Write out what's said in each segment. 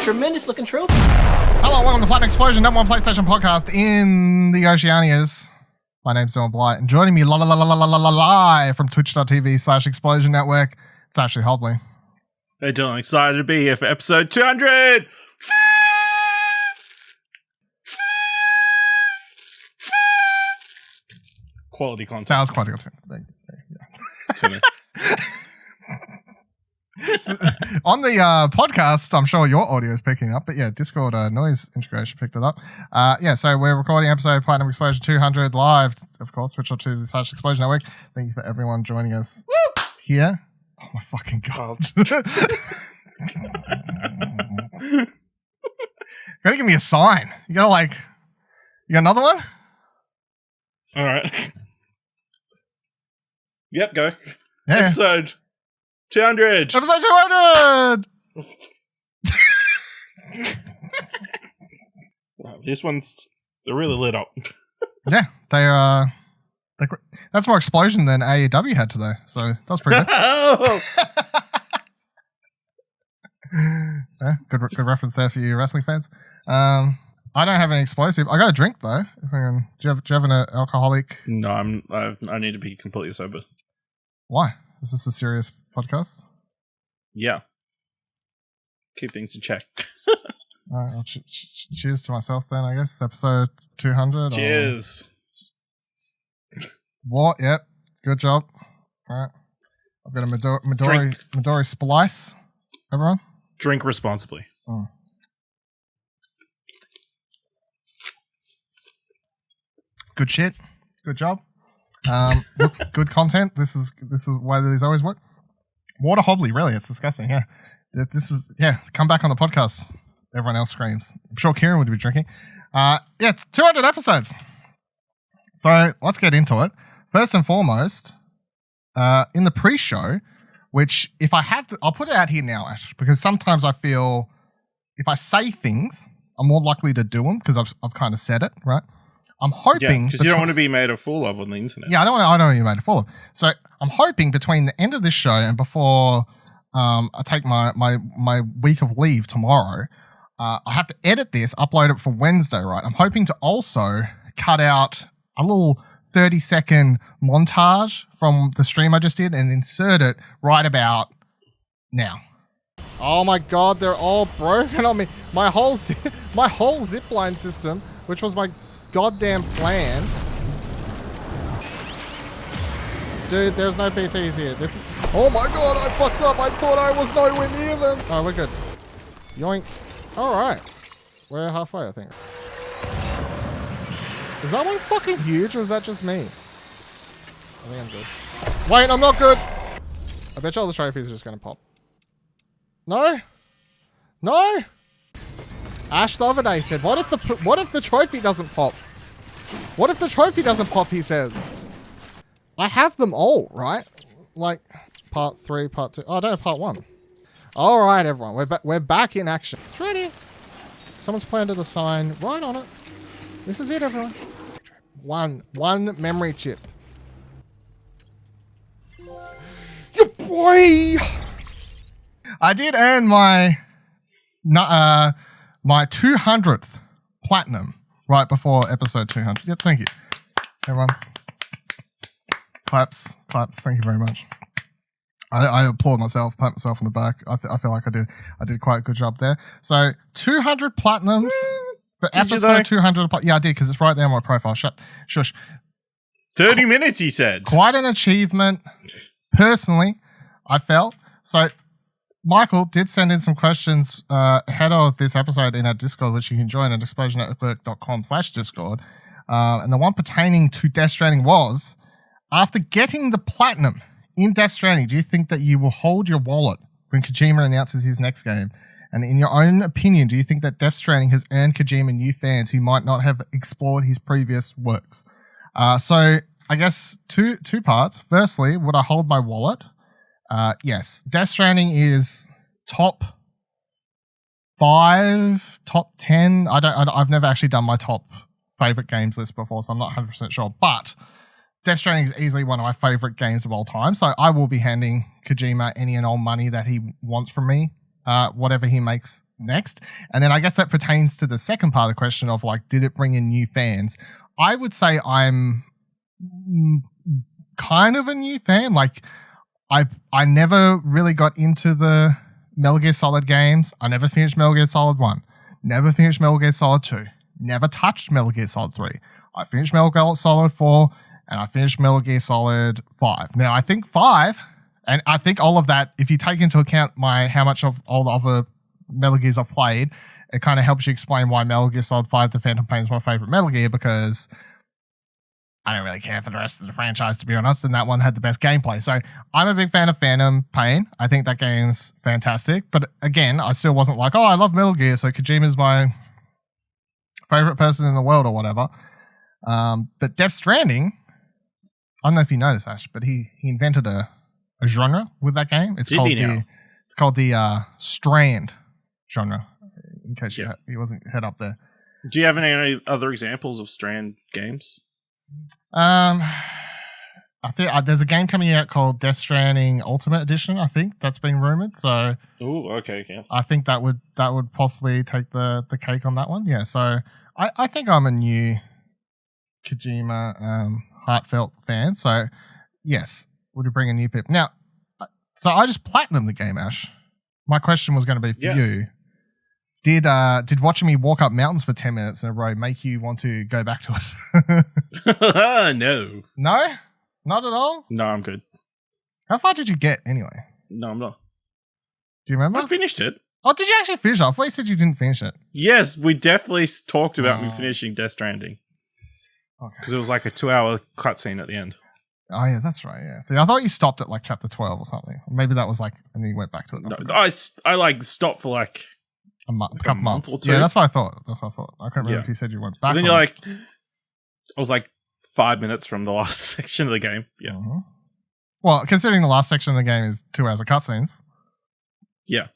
tremendous looking trophy. Hello, welcome to Platinum Explosion, #1 PlayStation podcast in the Oceanias. My name's Dylan Blight, and joining me live from twitch.tv/Explosion Network, it's Ashley Hobley. Hey Dylan, excited to be here for episode 200! Quality content. That was quality content. So, on the podcast, I'm sure your audio is picking up, but yeah, Discord noise integration picked it up. So we're recording episode Platinum Explosion 200 live, of course, twitch.tv/Explosion Network. Thank you for everyone joining us here. Oh my fucking god. You gotta give me a sign. You got another one? Alright. Yep, go. Yeah. Episode 200! Episode 200! Wow, these ones, they're really lit up. Yeah, that's more explosion than AEW had today, so that was pretty good. Yeah, good reference there for you wrestling fans. I don't have any explosive. I got a drink though. Do you have an alcoholic? No, I need to be completely sober. Why? Is this a serious podcast? Yeah. Keep things in check. All right, well, cheers to myself then, I guess. Episode 200. Cheers. What? Yep. Good job. All right. I've got a Midori Splice. Everyone? Drink responsibly. Oh. Good shit. Good job. Look, good content. This is why these always work. Water Hobley, really. It's disgusting. Yeah. Come back on the podcast. Everyone else screams. I'm sure Kieran would be drinking. It's 200 episodes. So let's get into it. First and foremost, in the pre-show, which if I have, I'll put it out here now, Ash, because sometimes I feel if I say things, I'm more likely to do them because I've kind of said it, right? I'm hoping because you don't want to be made a fool of on the internet. Yeah, I don't want to be made a fool of. So I'm hoping between the end of this show and before I take my week of leave tomorrow, I have to edit this, upload it for Wednesday, right? I'm hoping to also cut out a little 30-second montage from the stream I just did and insert it right about now. Oh my god, they're all broken on me. My whole zipline system, which was my goddamn plan. Dude, there's no PTs here. Oh my god, I fucked up. I thought I was nowhere near them. Oh, we're good. Yoink. Alright. We're halfway, I think. Is that one fucking huge or is that just me? I think I'm good. Wait, I'm not good. I bet you all the trophies are just going to pop. No? No? Ash the other day said, what if the trophy doesn't pop? What if the trophy doesn't pop, he says. I have them all, right? Like, part 3, part 2. Oh, I don't have part 1. All right, everyone. We're back in action. It's ready. Someone's planted a sign right on it. This is it, everyone. One memory chip. Your boy! I did earn my 200th platinum right before episode 200. Yeah, thank you, everyone. Claps. Thank you very much. I applaud myself, pat myself on the back. I feel like I did quite a good job there. So 200 platinums for episode 200. Yeah, I did because it's right there on my profile. Shush. 30 minutes, he said. Quite an achievement, personally, I felt. So Michael did send in some questions ahead of this episode in our Discord, which you can join at explosionnetwork.com/Discord. And the one pertaining to Death Stranding was, after getting the platinum in Death Stranding, do you think that you will hold your wallet when Kojima announces his next game? And in your own opinion, do you think that Death Stranding has earned Kojima new fans who might not have explored his previous works? So I guess two parts. Firstly, would I hold my wallet? Yes. Death Stranding is top 5, top 10. I've never actually done my top favorite games list before, so I'm not 100% sure. But Death Stranding is easily one of my favorite games of all time, so I will be handing Kojima any and all money that he wants from me whatever he makes next. And then I guess that pertains to the second part of the question of like, did it bring in new fans? I would say I'm kind of a new fan. Like I never really got into the Metal Gear Solid games. I never finished Metal Gear Solid 1. Never finished Metal Gear Solid 2. Never touched Metal Gear Solid 3. I finished Metal Gear Solid 4 and I finished Metal Gear Solid 5. Now I think 5, and I think all of that, if you take into account how much of all the other Metal Gears I've played, it kind of helps you explain why Metal Gear Solid 5 The Phantom Pain is my favorite Metal Gear, because I don't really care for the rest of the franchise, to be honest, and that one had the best gameplay. So I'm a big fan of Phantom Pain. I think that game's fantastic. But again, I still wasn't like, oh, I love Metal Gear, so Kojima's my favorite person in the world or whatever. But Death Stranding, I don't know if you know this, Ash, but he invented a genre with that game. It's called the Strand genre, in case he wasn't head up there. Do you have any other examples of Strand games? I think there's a game coming out called Death Stranding Ultimate Edition. I think that's been rumored. So, okay. I think that would possibly take the cake on that one. Yeah. So I think I'm a new Kojima heartfelt fan. So yes, would you bring a new pip? Now, so I just platinumed the game, Ash. My question was going to be for you. Did watching me walk up mountains for 10 minutes in a row make you want to go back to it? No. No? Not at all? No, I'm good. How far did you get anyway? No, I'm not. Do you remember? I finished it. Oh, did you actually finish it? I thought you said you didn't finish it. Yes, we definitely talked about me finishing Death Stranding. Okay. Because it was like a 2-hour cutscene at the end. Oh, yeah, that's right, yeah. See, I thought you stopped at like chapter 12 or something. Maybe that was like, and then you went back to it. No, I like stopped for like a couple months. Or two. Yeah, that's what I thought. I couldn't remember if you said you went back. But then you're like, I was like 5 minutes from the last section of the game. Yeah. Mm-hmm. Well, considering the last section of the game is 2 hours of cutscenes. Yeah.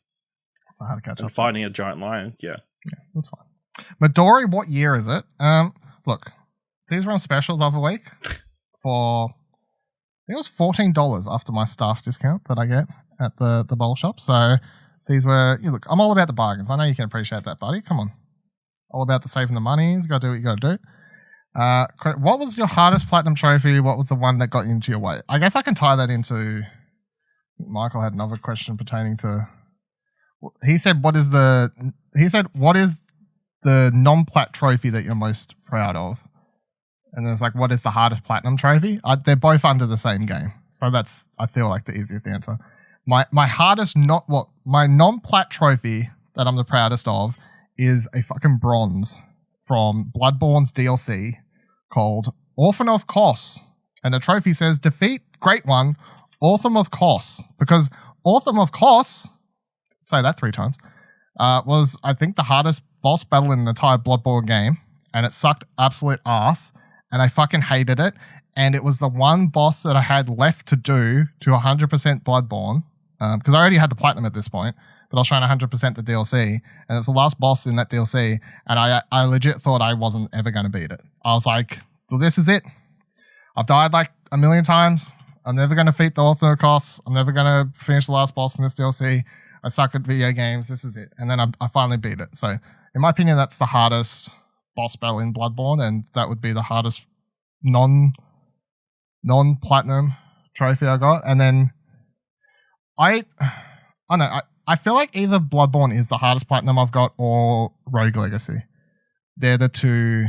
It's hard to catch up. And fighting a giant lion. Yeah. Yeah, that's fine. Midori, what year is it? Look, these were on special the other week for, I think it was $14 after my staff discount that I get at the bowl shop. So these were, look, I'm all about the bargains. I know you can appreciate that, buddy. Come on. All about the saving the money. You got to do what you got to do. What was your hardest platinum trophy? What was the one that got you into your way? I guess I can tie that into, Michael had another question pertaining to, he said, what is the non-plat trophy that you're most proud of? And then it's like, what is the hardest platinum trophy? They're both under the same game. So that's, I feel like, the easiest answer. My hardest, my non-plat trophy that I'm the proudest of is a fucking bronze from Bloodborne's DLC called Orphan of Kos. And the trophy says, defeat Great One, Orphan of Kos. Because Orphan of Kos, say that 3 times, was, I think, the hardest boss battle in the entire Bloodborne game. And it sucked absolute ass. And I fucking hated it. And it was the one boss that I had left to do to 100% Bloodborne. Because I already had the platinum at this point. But I was trying to 100% the DLC. And it's the last boss in that DLC. And I legit thought I wasn't ever going to beat it. I was like, well, this is it. I've died like a million times. I'm never going to defeat the Orphan of Kos. I'm never going to finish the last boss in this DLC. I suck at video games. This is it. And then I finally beat it. So in my opinion, that's the hardest boss battle in Bloodborne. And that would be the hardest non-platinum trophy I got. And then I don't know. I feel like either Bloodborne is the hardest platinum I've got or Rogue Legacy. They're the two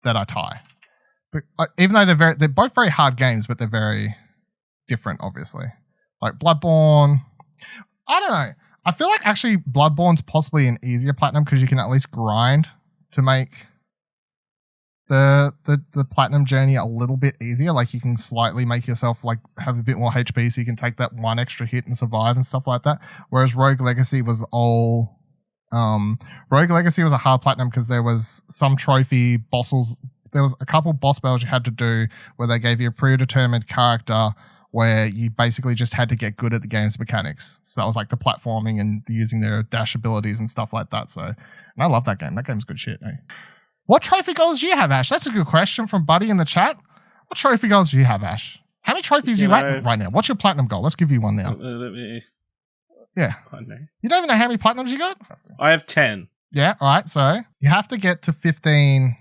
that I tie. But even though they're both very hard games, but they're very different, obviously. Like Bloodborne, I don't know. I feel like actually Bloodborne's possibly an easier platinum because you can at least grind to make the platinum journey a little bit easier. Like you can slightly make yourself like have a bit more HP so you can take that one extra hit and survive and stuff like that. Whereas Rogue Legacy was all Rogue Legacy was a hard platinum because there was some trophy bosses. There was a couple boss battles you had to do where they gave you a predetermined character where you basically just had to get good at the game's mechanics. So that was like the platforming and using their dash abilities and stuff like that. So, and I love that game. That game's good shit, eh? What trophy goals do you have, Ash? That's a good question from Buddy in the chat. What trophy goals do you have, Ash? How many trophies are you at right now? What's your platinum goal? Let's give you one now. Yeah. I know. You don't even know how many platinums you got? I have 10. Yeah, all right. So you have to get to 15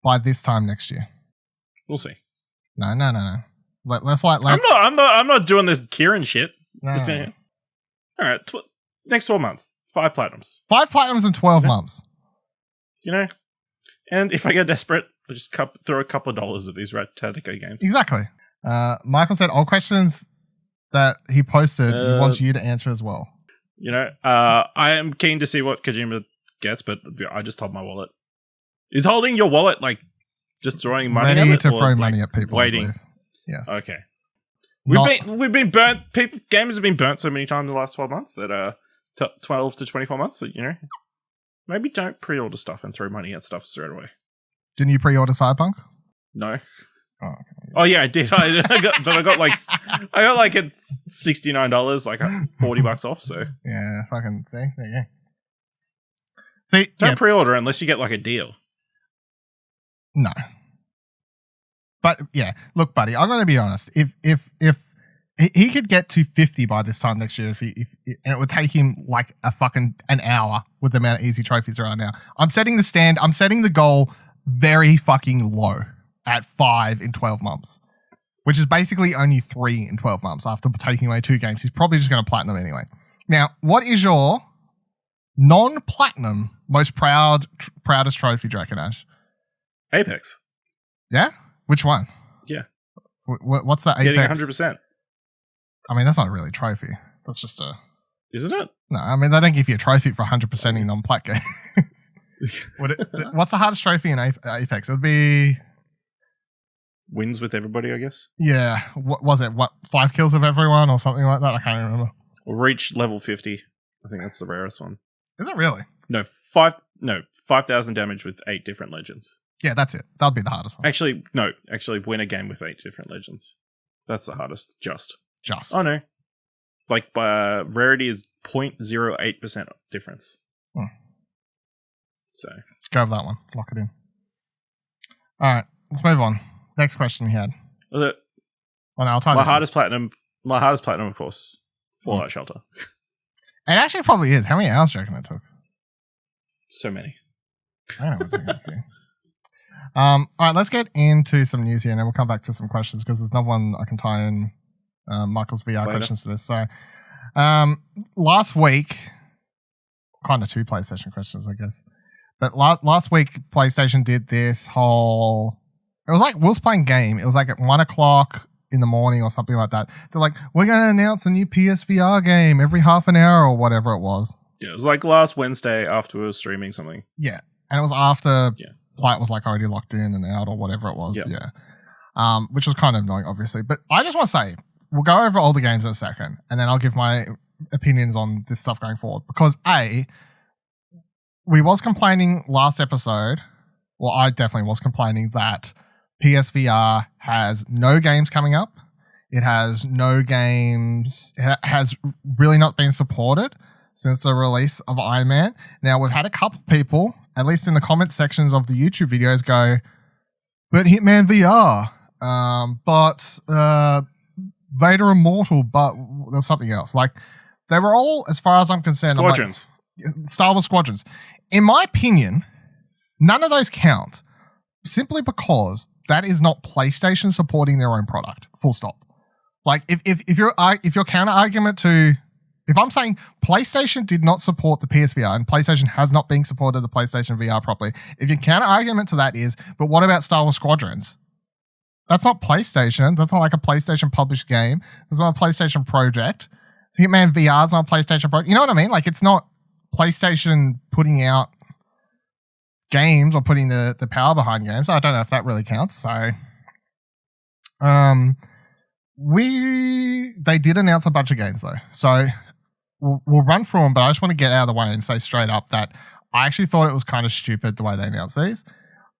by this time next year. We'll see. No. Let's I'm not doing this Kieran shit. No. All right. Next 12 months, 5 platinums. 5 platinums in 12 months. You know? And if I get desperate, I'll just throw a couple of dollars at these Ratatico games. Exactly. Michael said all questions that he posted, he wants you to answer as well. You know, I am keen to see what Kojima gets, but I just told my wallet. Is holding your wallet like just throwing money at it? Ready to throw like money at people. Waiting. Yes. Okay. We've been burnt. Gamers have been burnt so many times in the last 12 months that 12 to 24 months that, you know, maybe don't pre-order stuff and throw money at stuff straight away. Didn't you pre-order Cyberpunk? No. Oh, okay. Oh yeah, I did. I got like at $69, like $40 off. So yeah, fucking see, there you go. See, don't pre-order unless you get like a deal. No. But yeah, look, buddy, I'm going to be honest. If he could get to 50 by this time next year, and it would take him like an hour with the amount of easy trophies there are now. I'm setting the goal very fucking low at 5 in 12 months, which is basically only 3 in 12 months after taking away 2 games. He's probably just going to platinum anyway. Now, what is your non-platinum most proudest trophy, do you reckon, Ash? Apex. Yeah? Which one? Yeah. What's that? Getting Apex? 100%. I mean, that's not really a trophy. That's just a... Isn't it? No, I mean, they don't give you a trophy for 100% in non-plat games. What's the hardest trophy in Apex? It would be... Wins with everybody, I guess. Yeah. What was it? 5 kills of everyone or something like that? I can't remember. Reach level 50. I think that's the rarest one. Is it really? No, 5,000 damage with 8 different legends. Yeah, that's it. That'll be the hardest one. Actually, win a game with 8 different legends. That's the hardest. Just. Just. Oh, no. Like, rarity is 0.08% difference. Hmm. So. Go with that one. Lock it in. All right. Let's move on. Next question he had. Was it? Oh, no, I'll tell you. My hardest platinum, of course, Fallout Shelter. It actually probably is. How many hours do you reckon it took? So many. I know. All right, let's get into some news here, and then we'll come back to some questions because there's another one I can tie in Michael's VR questions to this. So, last week, kind of 2 PlayStation questions, I guess. But last week, PlayStation did this whole... It was like Will's playing game. It was like at 1 o'clock in the morning or something like that. They're like, we're going to announce a new PSVR game every half an hour or whatever it was. Yeah, it was like last Wednesday after we were streaming something. Yeah. And it was after Plight was like already locked in and out or whatever it was. Yeah. Which was kind of annoying, obviously. But I just want to say, we'll go over all the games in a second and then I'll give my opinions on this stuff going forward. Because we was complaining last episode, well, I definitely was complaining that PSVR has no games coming up. It has no games. It has really not been supported since the release of Iron Man. Now, we've had a couple people, at least in the comment sections of the YouTube videos, go, but Hitman VR, but Vader Immortal, but there's something else. Like, they were all, as far as I'm concerned, Squadrons. Star Wars Squadrons. In my opinion, none of those count, simply because that is not PlayStation supporting their own product. Full stop. Like, if your counter argument to, if I'm saying PlayStation did not support the PSVR and PlayStation has not been supported the PlayStation VR properly, if your counter argument to that is, but what about Star Wars Squadrons? That's not PlayStation. That's not like a PlayStation published game. It's not a PlayStation project. Hitman VR is not a PlayStation project. You know what I mean? Like, it's not PlayStation putting out games or putting the power behind games. I don't know if that really counts. So, they did announce a bunch of games though. So we'll run through them, but I just want to get out of the way and say straight up that I actually thought it was kind of stupid the way they announced these.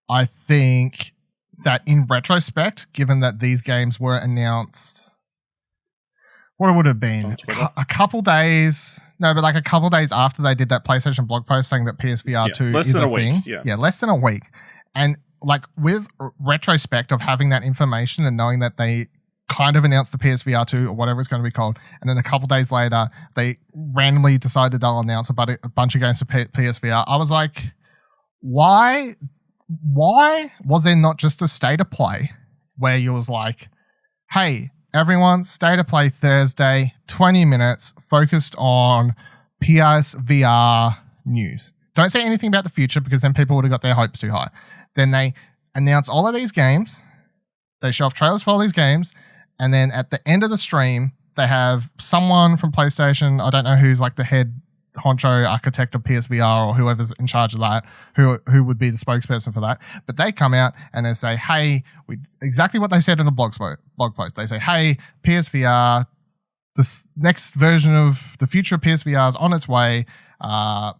I think that in retrospect, given that these games were announced, what it would have been a couple days after they did that PlayStation blog post saying that PSVR 2 is a thing. Yeah, less than a week. And like with retrospect of having that information and knowing that they kind of announced the PSVR 2 or whatever it's going to be called. And then a couple days later, they randomly decided they'll announce a bunch of games for PSVR. I was like, why was there not just a state of play where you was like, hey, everyone, state of play Thursday, 20 minutes focused on PSVR news. Don't say anything about the future because then people would have got their hopes too high. Then they announce all of these games. They show off trailers for all these games. And then at the end of the stream, they have someone from PlayStation, I don't know who's like the head honcho architect of PSVR or whoever's in charge of that, who would be the spokesperson for that. But they come out and they say, hey, exactly what they said in the blog post. They say, hey, PSVR, this next version of the future of PSVR is on its way.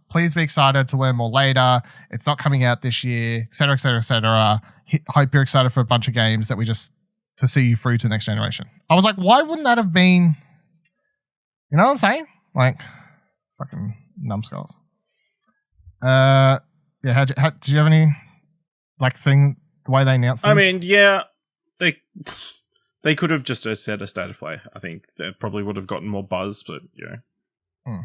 Please be excited to learn more later. It's not coming out this year, et cetera, et cetera, et cetera. Hope you're excited for a bunch of games that to see you through to the next generation. I was like, why wouldn't that have been, you know what I'm saying? Like, fucking numbskulls. Yeah, did you have any, like, seeing the way they announced this? I mean, yeah, they could have just said a state of play. I think that probably would have gotten more buzz, but, you know.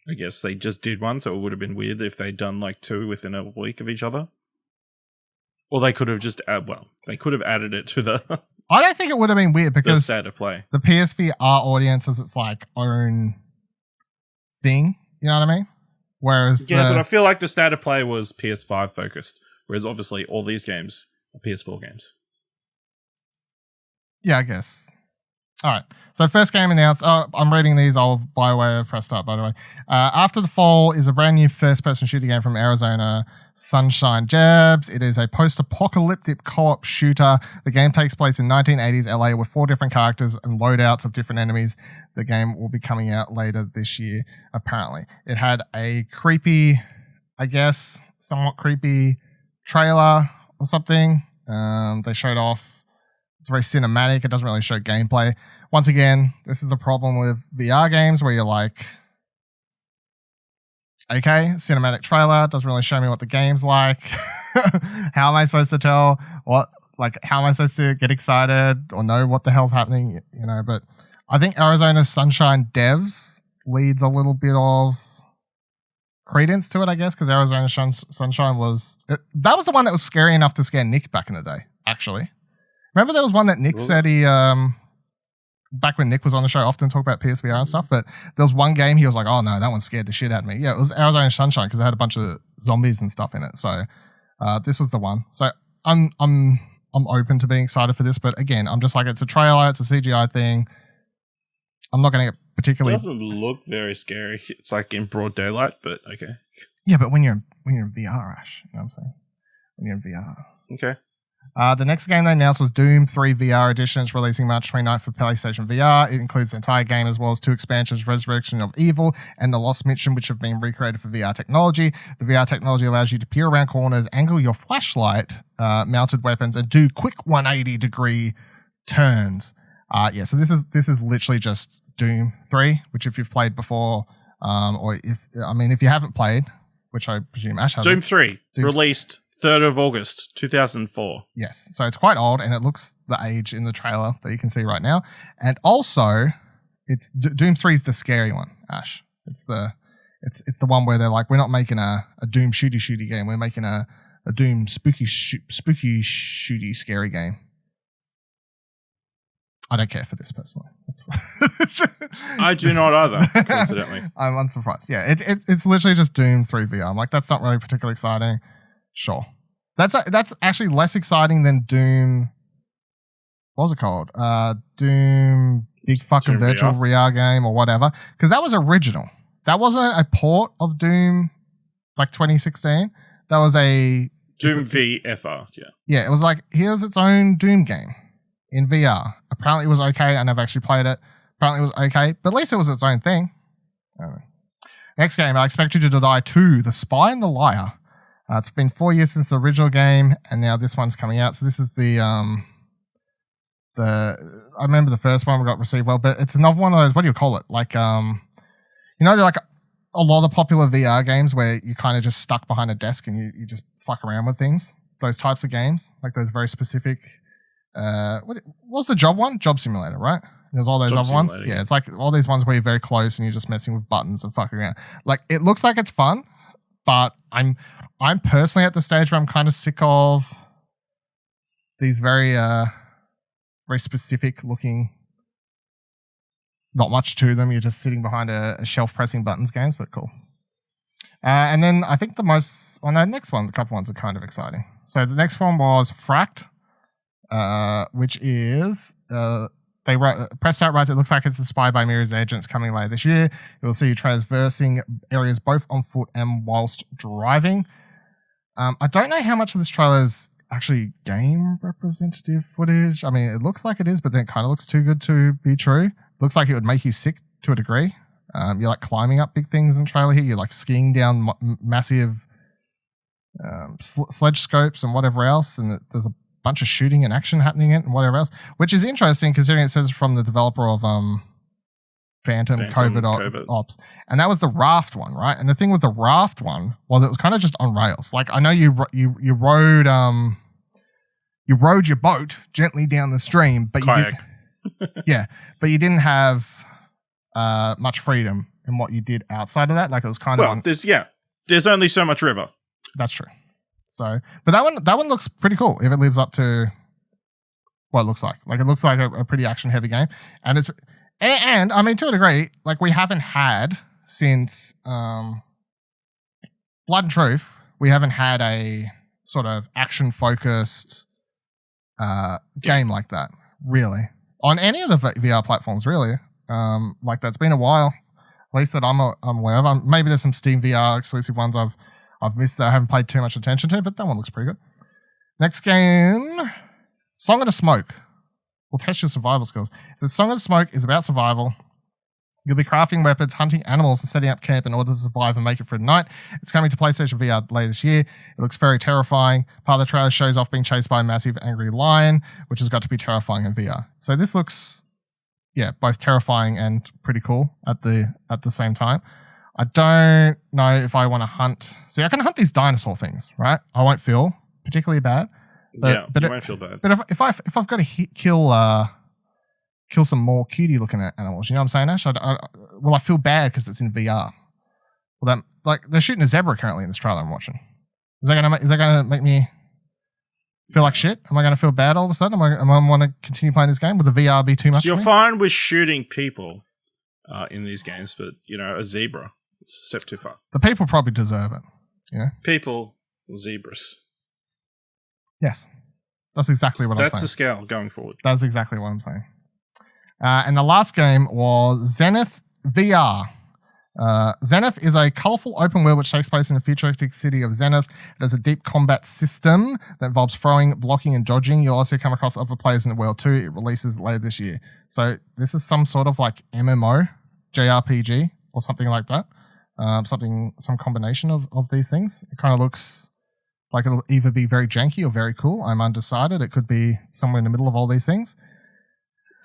I guess they just did one, so it would have been weird if they'd done, like, 2 within a week of each other. Or they could have just, they could have added it to the... I don't think it would have been weird because the state of play. The PSVR audience is its, like, own thing, you know what I mean? Whereas but I feel like the state of play was PS5 focused, whereas obviously all these games are PS4 games. Yeah, I guess. All right. So first game announced. Oh, I'm reading these all by way of press start, by the way. After the Fall is a brand new first-person shooter game from Arizona Sunshine Jabs. It is a post-apocalyptic co-op shooter. The game takes place in 1980s LA with 4 different characters and loadouts of different enemies. The game will be coming out later this year, apparently. It had a creepy, I guess, somewhat creepy trailer or something. They showed off. It's very cinematic. It doesn't really show gameplay. Once again, this is the problem with VR games where you're like, okay, cinematic trailer doesn't really show me what the game's like. How am I supposed to tell how am I supposed to get excited or know what the hell's happening? You know, but I think Arizona Sunshine Devs leads a little bit of credence to it, I guess, because Arizona Sunshine that was the one that was scary enough to scare Nick back in the day, actually. Remember there was one that Nick said he, back when Nick was on the show, often talk about PSVR and stuff, but there was one game he was like, oh no, that one scared the shit out of me. Yeah, it was Arizona Sunshine because it had a bunch of zombies and stuff in it. So this was the one. So I'm open to being excited for this, but again, I'm just like, it's a trailer, it's a CGI thing. I'm not going to get particularly... It doesn't look very scary. It's like in broad daylight, but okay. Yeah, but when you're in VR, Ash, you know what I'm saying? When you're in VR. Okay. The next game they announced was Doom 3 VR Edition. It's releasing March 29th for PlayStation VR. It includes the entire game as well as 2 expansions, Resurrection of Evil and The Lost Mission, which have been recreated for VR technology. The VR technology allows you to peer around corners, angle your flashlight, mounted weapons, and do quick 180-degree turns. So this is literally just Doom 3, which if you've played before, or if you haven't played, which I presume Ash has. Doom 3, released 3rd of August, 2004. Yes. So it's quite old and it looks the age in the trailer that you can see right now. And also, it's Doom 3 is the scary one, Ash. It's the one where they're like, we're not making a Doom shooty game. We're making a Doom spooky shooty scary game. I don't care for this personally. I do not either, coincidentally. I'm unsurprised. Yeah, it's literally just Doom 3 VR. I'm like, that's not really particularly exciting. Sure. That's actually less exciting than Doom. What was it called? Doom Big Fucking Doom Virtual VR game or whatever. Because that was original. That wasn't a port of Doom like 2016. That was a Doom VFR, yeah. Yeah, it was like, here's its own Doom game in VR. Apparently it was okay. I never actually played it. Apparently it was okay, but at least it was its own thing. I don't know. Next game, I Expect You to Die 2, The Spy and the Liar. It's been 4 years since the original game, and now this one's coming out. So this is I remember the first one we got received well, but it's another one of those, what do you call it? Like, they're like a lot of popular VR games where you're kind of just stuck behind a desk and you just fuck around with things. Those types of games, like those very specific what was the job one? Job Simulator, right? There's all those Job other ones. Simulator, Yeah, it's like all these ones where you're very close and you're just messing with buttons and fucking around. Like, it looks like it's fun, but I'm personally at the stage where I'm kind of sick of these very specific looking, not much to them. You're just sitting behind a shelf pressing buttons games, but cool. And then I think the next one, a couple ones are kind of exciting. So the next one was Fracked, which is Pressed Out writes, it looks like it's inspired by Mirror's Agents coming later this year. You will see you traversing areas both on foot and whilst driving. I don't know how much of this trailer is actually game representative footage. I mean, it looks like it is, but then it kind of looks too good to be true. Looks like it would make you sick to a degree. You're like climbing up big things in the trailer here. You're like skiing down massive sledge scopes and whatever else. And there's a bunch of shooting and action happening in it and whatever else, which is interesting considering it says from the developer of Phantom COVID Ops. And that was the raft one, right? And the thing with the raft one was it was kind of just on rails. Like, I know you rode your boat gently down the stream, but Kayak. but you didn't have much freedom in what you did outside of that. Like, it was kind of there's only so much river. That's true. So, but that one looks pretty cool if it lives up to what it looks like. Like, it looks like a pretty action heavy game, and I mean, to a degree, like, we haven't had since Blood and Truth, we haven't had a sort of action focused game like that, really, on any of the VR platforms, really. Like, that's been a while, at least that I'm aware of. Maybe there's some Steam VR exclusive ones I've missed that I haven't paid too much attention to, but that one looks pretty good. Next game, Song of the Smoke. Will test your survival skills. So Song of the Smoke is about survival. You'll be crafting weapons, hunting animals, and setting up camp in order to survive and make it through the night. It's coming to PlayStation VR later this year. It looks very terrifying. Part of the trailer shows off being chased by a massive angry lion, which has got to be terrifying in VR. So this looks, both terrifying and pretty cool at the same time. I don't know if I want to hunt. See, I can hunt these dinosaur things, right? I won't feel particularly bad. But you won't feel bad. But if I've got to kill some more cutie looking animals, you know what I'm saying, Ash? I feel bad because it's in VR. Well, they're shooting a zebra currently in this trailer I'm watching. Is that gonna make me feel like shit? Am I gonna feel bad all of a sudden? Am I want to continue playing this game? Would the VR be too much? So you're fine with shooting people in these games, but a zebra, it's a step too far. The people probably deserve it. You know, people, zebras. Yes, that's exactly what I'm saying. That's the scale going forward. That's exactly what I'm saying. And the last game was Zenith VR. Zenith is a colorful open world which takes place in the futuristic city of Zenith. It has a deep combat system that involves throwing, blocking, and dodging. You'll also come across other players in the world too. It releases later this year. So this is some sort of like MMO, JRPG, or something like that. Some combination of these things. It kind of looks like it'll either be very janky or very cool. I'm undecided. It could be somewhere in the middle of all these things.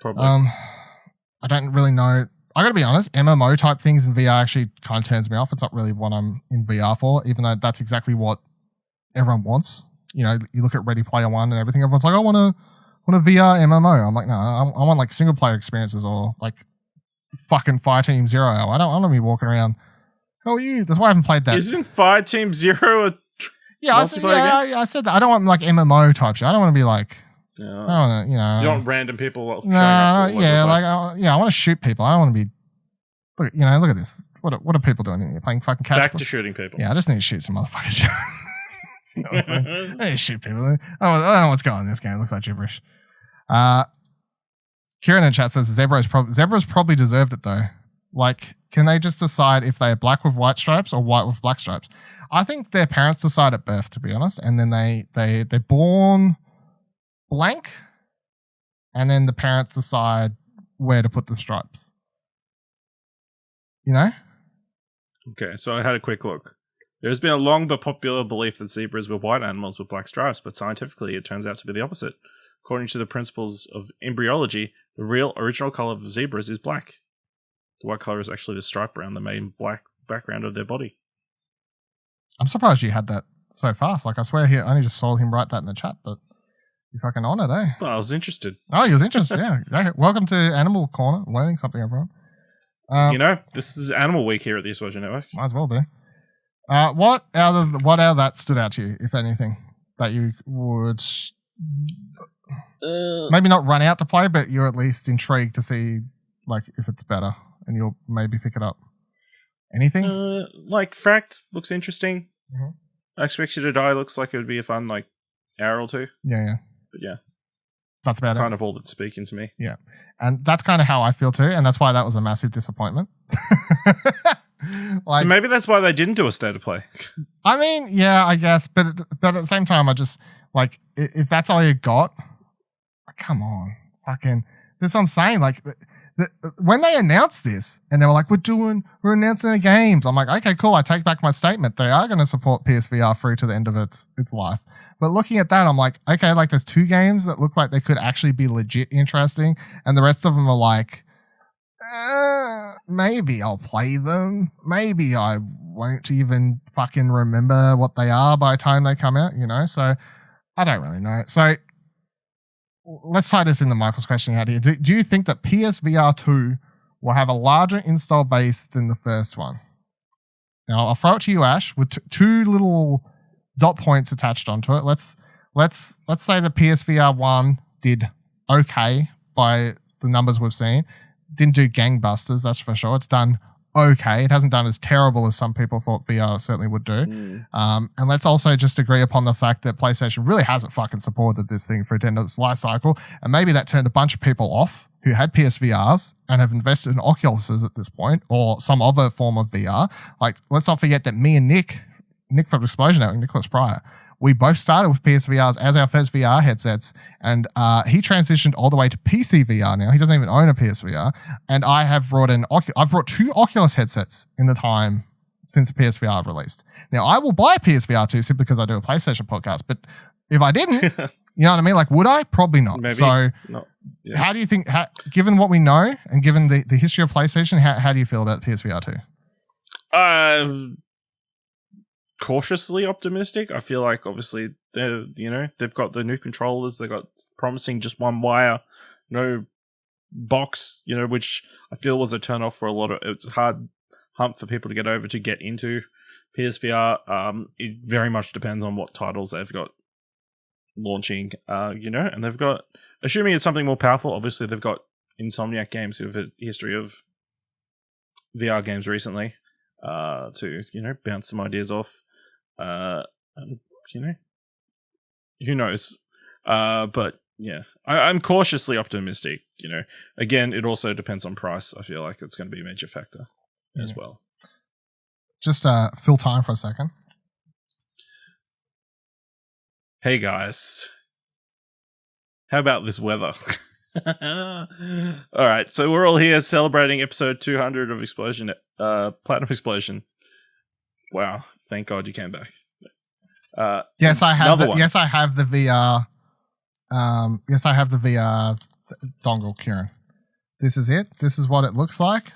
Probably. I don't really know. I got to be honest, MMO type things in VR actually kind of turns me off. It's not really what I'm in VR for, even though that's exactly what everyone wants. You know, you look at Ready Player One and everything. Everyone's like, I want a VR MMO. I'm like, no, I want like single player experiences or like fucking Fireteam Zero. I don't want to be walking around. How are you? That's why I haven't played that. Isn't Fireteam Zero I said that. I don't want like MMO type shit. I don't want to be like, I don't want to, you don't want random people showing up. I want to shoot people. I don't want to be, look at this. What are people doing here? Playing fucking catch. Back to shooting people. Yeah, I just need to shoot some motherfuckers. You know what I'm saying? I need to shoot people. I don't know what's going on in this game. It looks like gibberish. Kieran in the chat says Zebra's probably deserved it though. Like, can they just decide if they're black with white stripes or white with black stripes? I think their parents decide at birth, to be honest, and then they're born blank, and then the parents decide where to put the stripes. You know? Okay, so I had a quick look. There's been a long but popular belief that zebras were white animals with black stripes, but scientifically it turns out to be the opposite. According to the principles of embryology, the real original color of zebras is black. The white color is actually the stripe around the main black background of their body. I'm surprised you had that so fast. Like, I swear I only just saw him write that in the chat, but You fucking on it, eh? Well, I was interested. Oh, you was interested, yeah. Okay, welcome to Animal Corner, learning something, everyone. This is Animal Week here at the Explosion Network. Might as well be. What out of that stood out to you, if anything, that you would maybe not run out to play, but you're at least intrigued to see, like, if it's better, and you'll maybe pick it up. Anything? Like Fract looks interesting. Mm-hmm. I Expect You to Die looks like it would be a fun like hour or two. Yeah. But yeah, that's about it. Kind of all that's speaking to me. Yeah, and that's kind of how I feel too, and that's why that was a massive disappointment. So maybe that's why they didn't do a state of play. I mean, yeah, I guess, but at the same time, I just like if that's all you got, come on, fucking. That's what I'm saying. Like when they announced this and they were like, we're announcing the games. I'm like, okay, cool. I take back my statement. They are going to support PSVR through to the end of its life. But looking at that, I'm like, okay, like there's 2 games that look like they could actually be legit interesting. And the rest of them are like, maybe I'll play them. Maybe I won't even fucking remember what they are by the time they come out, you know? So I don't really know. So let's tie this into Michael's question out here. Do you think that PSVR 2 will have a larger install base than the first one? Now, I'll throw it to you, Ash, with 2 little dot points attached onto it. Let's say the PSVR 1 did okay by the numbers we've seen. Didn't do gangbusters, that's for sure. It's done okay. It hasn't done as terrible as some people thought VR certainly would do. And let's also just agree upon the fact that PlayStation really hasn't fucking supported this thing for its end of its life cycle. And maybe that turned a bunch of people off who had PSVRs and have invested in Oculuses at this point or some other form of VR. Like, let's not forget that me and Nick from Explosion Network, Nicholas Pryor, we both started with PSVRs as our first VR headsets, and he transitioned all the way to PC VR now. He doesn't even own a PSVR, and I have brought I've brought 2 Oculus headsets in the time since the PSVR released. Now, I will buy a PSVR 2 simply because I do a PlayStation podcast, but if I didn't, you know what I mean? Like, would I? Probably not. Maybe so, not. Yeah. How do you think, given what we know and given the history of PlayStation, how do you feel about PSVR 2? Cautiously optimistic. I feel like obviously they've got the new controllers. They got promising just one wire, no box. Which I feel was a turn off for a lot of. It's a hard hump for people to get over to get into PSVR. It very much depends on what titles they've got launching. And they've got, assuming it's something more powerful. Obviously, they've got Insomniac Games who have a history of VR games recently. To bounce some ideas off. Who knows? But yeah, I'm cautiously optimistic. Again, it also depends on price. I feel like it's going to be a major factor as well. Just fill time for a second. Hey guys, how about this weather? All right, so we're all here celebrating episode 200 of Explosion, Platinum Explosion. Wow, thank God you came back. Yes, I have. Yes, I have the VR. Yes, I have the VR dongle, Kieran. This is it. This is what it looks like.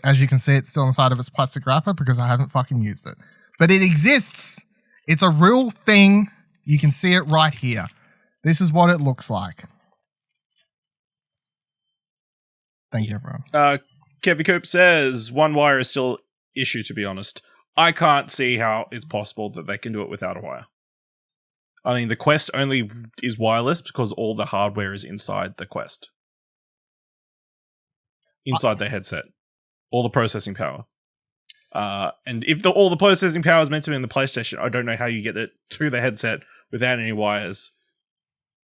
As you can see, it's still inside of its plastic wrapper because I haven't fucking used it. But it exists. It's a real thing. You can see it right here. This is what it looks like. Thank you, everyone. Kevin Coop says, one wire is still issue, to be honest. I can't see how it's possible that they can do it without a wire. I mean, the Quest only is wireless because all the hardware is inside the Quest. Inside the headset. All the processing power. And if all the processing power is meant to be in the PlayStation, I don't know how you get it to the headset without any wires.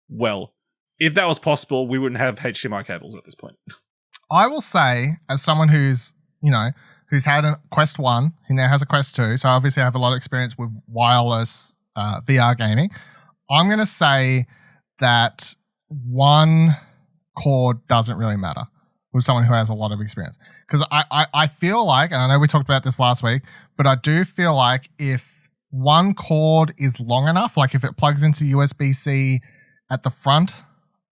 Well, if that was possible, we wouldn't have HDMI cables at this point. I will say, as someone who's had a Quest 1, who now has a Quest 2, so obviously I have a lot of experience with wireless VR gaming, I'm going to say that one cord doesn't really matter with someone who has a lot of experience. Because I feel like, and I know we talked about this last week, but I do feel like if one cord is long enough, like if it plugs into USB-C at the front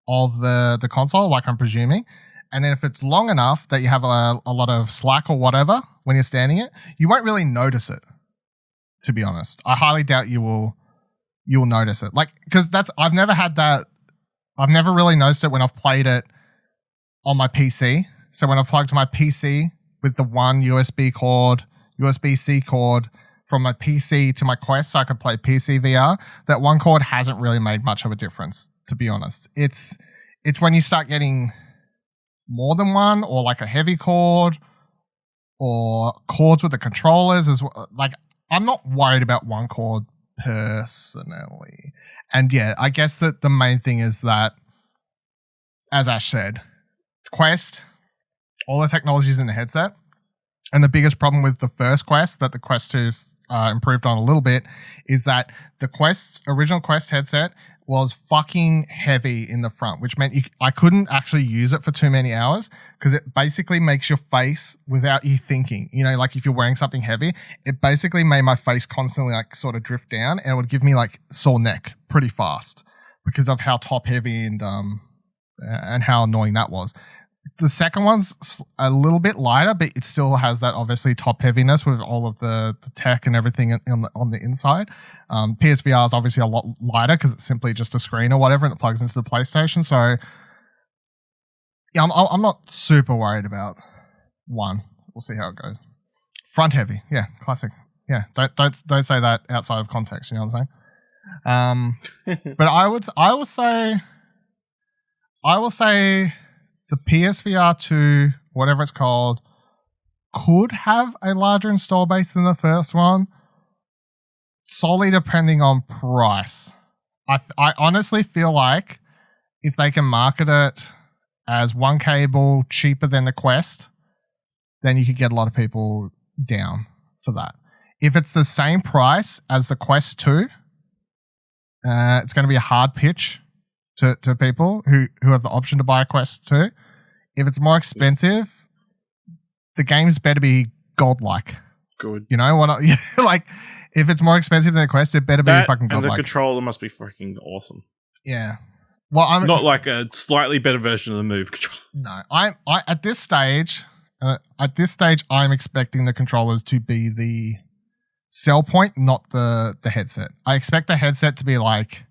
of the console, like I'm presuming, and then if it's long enough that you have a lot of slack or whatever when you're standing it, you won't really notice it, to be honest. I highly doubt you'll notice it. Like, because I've never had that I've never really noticed it when I've played it on my PC. So when I've plugged my PC with the one USB-C cord from my PC to my Quest so I could play PC VR, that one cord hasn't really made much of a difference, to be honest. It's when you start getting more than one, or like a heavy cord, or cords with the controllers as well. Like, I'm not worried about one cord personally. And yeah, I guess that the main thing is that, as Ash said, Quest, all the technology is in the headset. And the biggest problem with the first Quest that the Quest 2's improved on a little bit is that the original Quest headset was fucking heavy in the front, which meant I couldn't actually use it for too many hours because it basically makes your face without you thinking. You know, like if you're wearing something heavy, it basically made my face constantly like sort of drift down, and it would give me like sore neck pretty fast because of how top heavy and how annoying that was. The second one's a little bit lighter, but it still has that obviously top heaviness with all of the tech and everything on the inside. PSVR is obviously a lot lighter because it's simply just a screen or whatever, and it plugs into the PlayStation. So yeah, I'm not super worried about one. We'll see how it goes. Front heavy, yeah, classic. Yeah, don't say that outside of context. You know what I'm saying? But I will say. The PSVR 2, whatever it's called, could have a larger install base than the first one, solely depending on price. I honestly feel like if they can market it as one cable cheaper than the Quest, then you could get a lot of people down for that. If it's the same price as the Quest 2, it's going to be a hard pitch to people who have the option to buy a Quest 2. If it's more expensive, the games better be godlike. Good. You know what? Like, if it's more expensive than the Quest, it better be fucking godlike. And the controller must be freaking awesome. Yeah. Well, I'm not like a slightly better version of the Move controller. No, I at this stage, I'm expecting the controllers to be the sell point, not the headset. I expect the headset to be like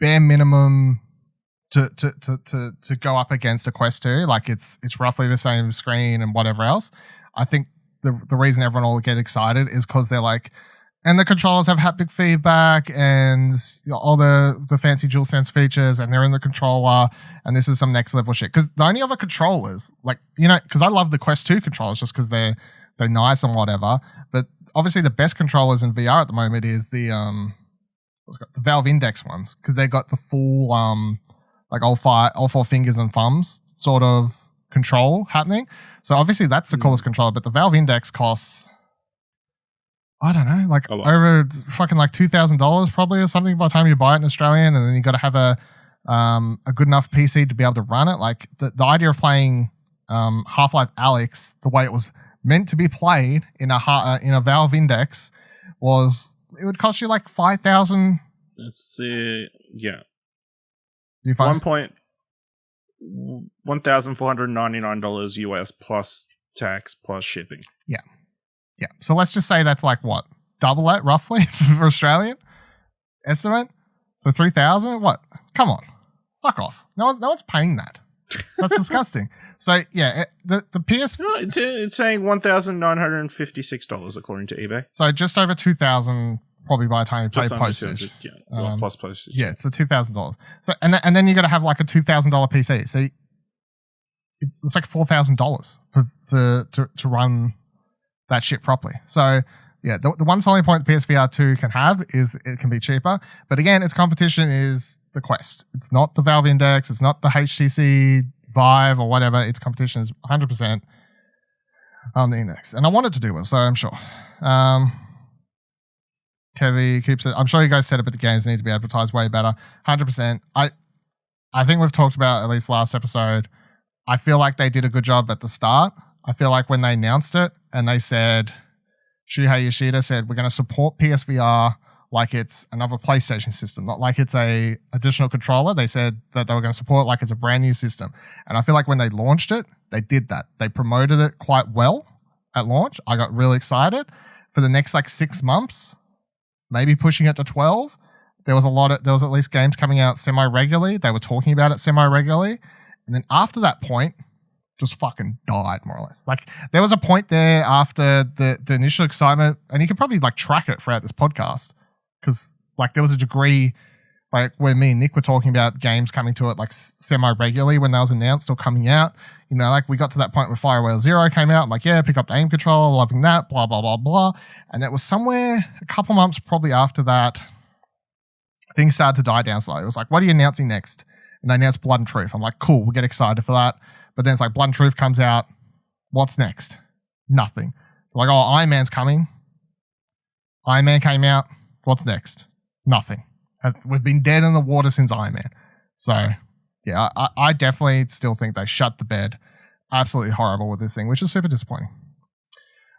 bare minimum to go up against a Quest 2. Like it's roughly the same screen and whatever else. I think the reason everyone will get excited is because they're like, and the controllers have haptic feedback and all the fancy DualSense features, and they're in the controller, and this is some next level shit. Because the only other controllers, like, you know, because I love the Quest 2 controllers just because they're nice and whatever. But obviously the best controllers in VR at the moment is the Valve Index ones, because they got the full like all four fingers and thumbs sort of control happening. So obviously that's the coolest controller, but the Valve Index costs, I don't know, like over fucking like $2,000 probably or something by the time you buy it in Australian, and then you got to have a good enough PC to be able to run it. Like the idea of playing Half-Life Alyx the way it was meant to be played in a Valve Index was, it would cost you like $5,000. Let's yeah. You find $1,499 US plus tax plus shipping. Yeah. Yeah. So let's just say that's like what? Double that roughly for Australian estimate? So 3,000? What? Come on. Fuck off. No one's paying that. That's disgusting. So yeah, the PS... No, it's saying $1,956 according to eBay. So just over 2,000 probably by the time you pay postage. Plus postage. Yeah, it's $2,000. So and then you got to have like a $2,000 PC. So it's like $4,000 to run that shit properly. So yeah, the one selling point PSVR 2 can have is it can be cheaper. But again, its competition is the Quest. It's not the Valve Index. It's not the HTC Vive or whatever. Its competition is 100% on the Index. And I want it to do well, so I'm sure. Kevy keeps it. I'm sure you guys said it, but the games need to be advertised way better. 100%. I think we've talked about, at least last episode, I feel like they did a good job at the start. I feel like when they announced it and they said, Shuhei Yoshida said, we're going to support PSVR like it's another PlayStation system, not like it's a additional controller. They said that they were going to support it like it's a brand new system. And I feel like when they launched it, they did that. They promoted it quite well at launch. I got really excited for the next like 6 months, maybe pushing it to 12. there was at least games coming out semi-regularly. They were talking about it semi-regularly. And then after that point, just fucking died, more or less. Like, there was a point there after the initial excitement, and you could probably, like, track it throughout this podcast, because, like, there was a degree, like, where me and Nick were talking about games coming to it, like, semi-regularly when that was announced or coming out. You know, like, we got to that point where Firewall Zero came out. I'm like, yeah, pick up the aim controller, loving that, blah, blah, blah, blah. And it was somewhere a couple months probably after that, things started to die down slowly. It was like, what are you announcing next? And they announced Blood and Truth. I'm like, cool, we'll get excited for that. But then it's like Blood and Truth comes out. What's next? Nothing. Like, oh, Iron Man's coming. Iron Man came out. What's next? Nothing. We've been dead in the water since Iron Man. So, yeah, I definitely still think they shut the bed. Absolutely horrible with this thing, which is super disappointing.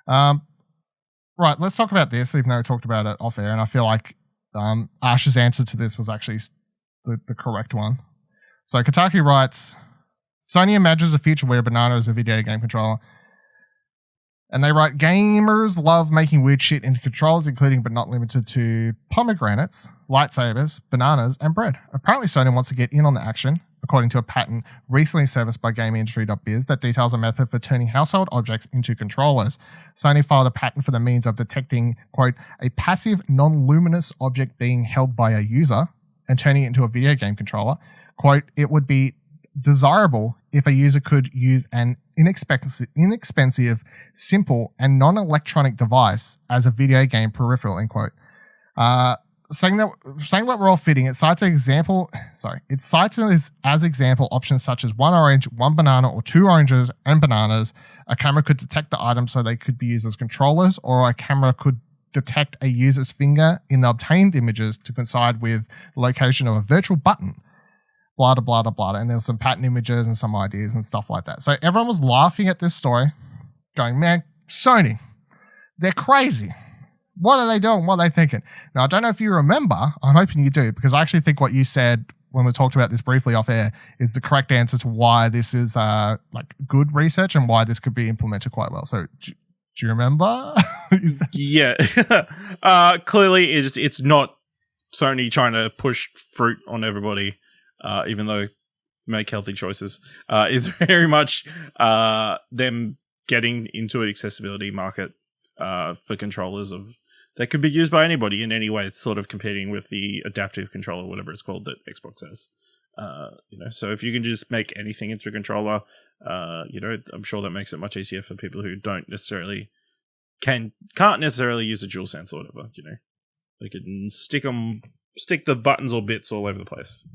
Right, let's talk about this, even though we talked about it off air. And I feel like Ash's answer to this was actually the correct one. So Kotaku writes, Sony imagines a future where banana is a video game controller. And they write, gamers love making weird shit into controllers, including but not limited to pomegranates, lightsabers, bananas, and bread. Apparently Sony wants to get in on the action, according to a patent recently serviced by GamesIndustry.Biz that details a method for turning household objects into controllers. Sony filed a patent for the means of detecting, quote, a passive non-luminous object being held by a user and turning it into a video game controller. Quote, it would be desirable if a user could use an inexpensive, simple, and non-electronic device as a video game peripheral, end quote. Saying what we're all fitting, it cites as example options such as one orange, one banana, or two oranges and bananas. A camera could detect the item so they could be used as controllers, or a camera could detect a user's finger in the obtained images to coincide with the location of a virtual button. Blah, blah, blah, blah. And there was some patent images and some ideas and stuff like that. So everyone was laughing at this story, going, man, Sony, they're crazy. What are they doing? What are they thinking? Now, I don't know if you remember. I'm hoping you do, because I actually think what you said when we talked about this briefly off air is the correct answer to why this is like good research and why this could be implemented quite well. So do you remember? Yeah. Clearly, it's not Sony trying to push fruit on everybody. Even though make healthy choices, it's very much them getting into an accessibility market for controllers that could be used by anybody in any way. It's sort of competing with the adaptive controller, whatever it's called, that Xbox has. So if you can just make anything into a controller, I'm sure that makes it much easier for people who can't necessarily use a DualSense or whatever. They can stick the buttons or bits all over the place.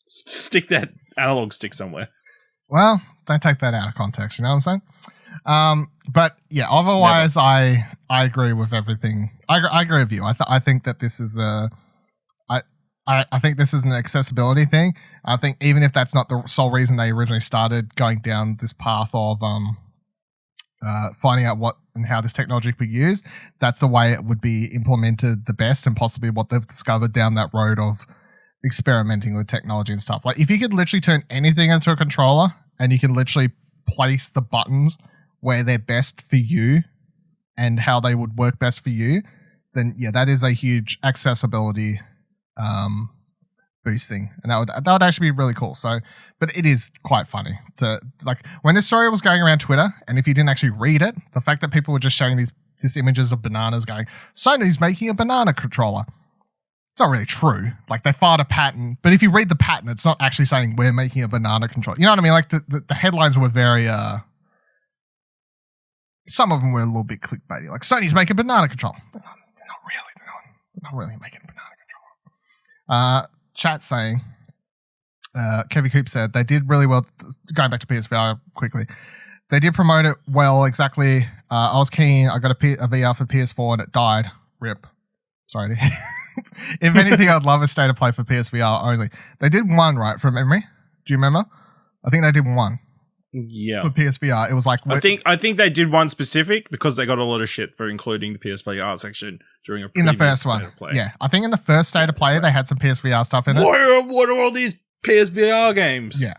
Stick that analog stick somewhere. Well, don't take that out of context, you know what I'm saying? But yeah, otherwise, I agree with everything. I agree with you. I think that this is I think this is an accessibility thing. I think even if that's not the sole reason they originally started going down this path of finding out what and how this technology could be used, that's the way it would be implemented the best, and possibly what they've discovered down that road of experimenting with technology and stuff. Like, if you could literally turn anything into a controller and you can literally place the buttons where they're best for you and how they would work best for you, then yeah, that is a huge accessibility boosting, and that would actually be really cool. So, but it is quite funny to, like, when this story was going around Twitter, and if you didn't actually read it, the fact that people were just showing these images of bananas going, Sony's making a banana controller. It's not really true. Like, they filed a patent, but if you read the patent, it's not actually saying we're making a banana controller. You know what I mean? Like, the headlines were very, some of them were a little bit clickbaity. Like, Sony's making a banana controller. They're not really making a banana controller. Chat saying, Kevin Coop said, they did really well, going back to PSVR quickly, they did promote it well, exactly. I was keen, I got a VR for PS4 and it died. RIP. Sorry. If anything, I'd love a state of play for PSVR only. They did one, right, from memory? Do you remember? I think they did one. Yeah. For PSVR. It was like... I think they did one specific because they got a lot of shit for including the PSVR section during a previous in the first one. State of Play. Yeah. I think in the first state of play, they had some PSVR stuff in it. What are all these PSVR games? Yeah.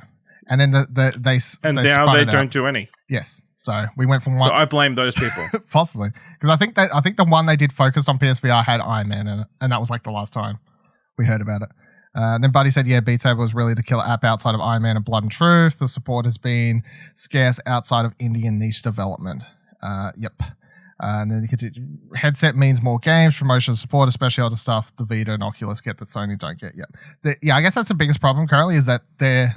And then they now they don't do any. Yes. So we went from one. So I blame those people. Possibly. Because I think the one they did focused on PSVR had Iron Man in it. And that was like the last time we heard about it. Then Buddy said, yeah, Beat Saber was really the killer app outside of Iron Man and Blood and Truth. The support has been scarce outside of indie and niche development. Yep. And then headset means more games, promotion support, especially other stuff the Vita and Oculus get that Sony don't get yet. I guess that's the biggest problem currently is that there's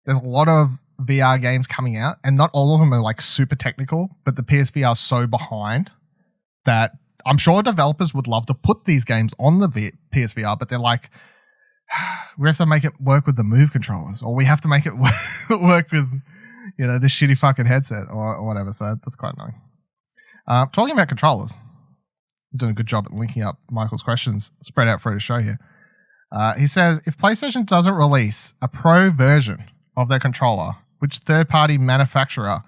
a lot of VR games coming out and not all of them are like super technical, but the PSVR is so behind that I'm sure developers would love to put these games on the PSVR, but they're like, we have to make it work with the Move controllers or we have to make it work with, this shitty fucking headset or whatever. So that's quite annoying. Talking about controllers, I'm doing a good job at linking up Michael's questions spread out through the show here. He says, if PlayStation doesn't release a pro version of their controller, which third-party manufacturer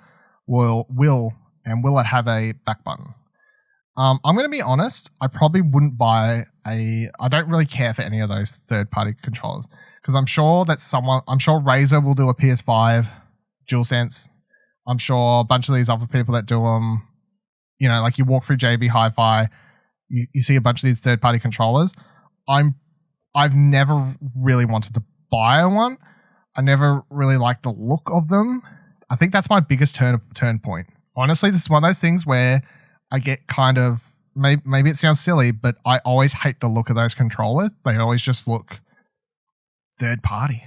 will it have a back button? I'm going to be honest, I probably wouldn't buy I don't really care for any of those third-party controllers because I'm sure Razer will do a PS5 DualSense. I'm sure a bunch of these other people that do them, like you walk through JB Hi-Fi, you see a bunch of these third-party controllers. I've never really wanted to buy one. I never really liked the look of them. I think that's my biggest turn point. Honestly, this is one of those things where I get kind of, maybe it sounds silly, but I always hate the look of those controllers. They always just look third party.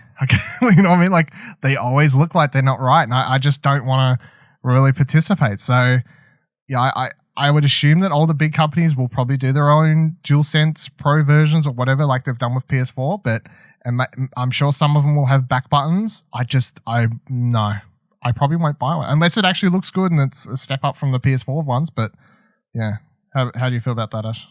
You know what I mean? Like they always look like they're not right. And I just don't want to really participate. So yeah, I would assume that all the big companies will probably do their own DualSense Pro versions or whatever like they've done with PS4, but I'm sure some of them will have back buttons. I probably won't buy one unless it actually looks good and it's a step up from the PS4 ones. But yeah, how do you feel about that, Ash?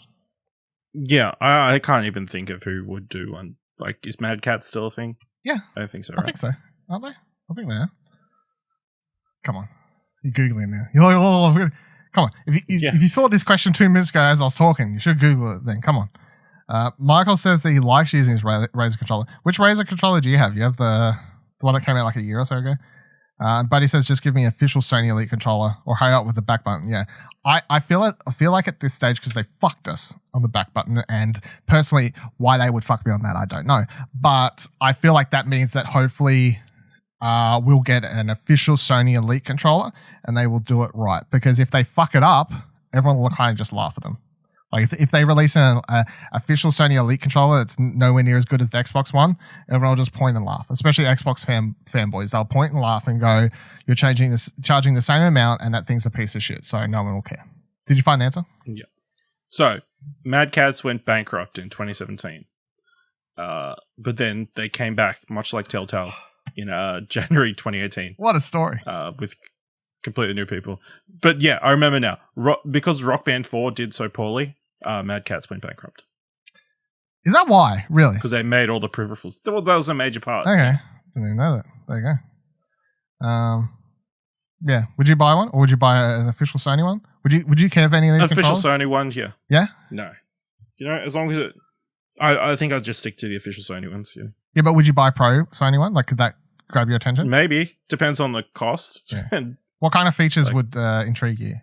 Yeah, I can't even think of who would do one. Like, is Mad Cat still a thing? Yeah, I don't think so. Right? I think so. Aren't they? I think they are. Come on, you're googling now. You're like, I'm gonna. Come on. If you thought this question 2 minutes ago as I was talking, you should Google it then. Come on. Michael says that he likes using his Razer controller. Which Razer controller do you have? You have the one that came out like a year or so ago? Buddy says, just give me an official Sony Elite controller or hang out with the back button. Yeah. I feel like at this stage, because they fucked us on the back button, and personally, why they would fuck me on that, I don't know. But I feel like that means that hopefully we'll get an official Sony Elite controller and they will do it right. Because if they fuck it up, everyone will kind of just laugh at them. Like if they release an official Sony Elite controller that's nowhere near as good as the Xbox One, everyone will just point and laugh. Especially Xbox fanboys, they'll point and laugh and go, "You're charging the same amount, and that thing's a piece of shit." So no one will care. Did you find the answer? Yeah. So Mad Cats went bankrupt in 2017, but then they came back, much like Telltale, in January 2018. What a story! With completely new people. But yeah, I remember now. Because Rock Band 4 did so poorly, Mad Cats went bankrupt. Is that why? Really? Because they made all the peripherals. That was a major part. Okay. Didn't even know that. There you go. Yeah. Would you buy one? Or would you buy an official Sony one? Would you care if any of these official controls? Sony one, yeah. Yeah? No. As long as it... I think I'd just stick to the official Sony ones, yeah. Yeah, but would you buy a Pro Sony one? Like, could that grab your attention? Maybe. Depends on the cost. Yeah. What kind of features would intrigue you?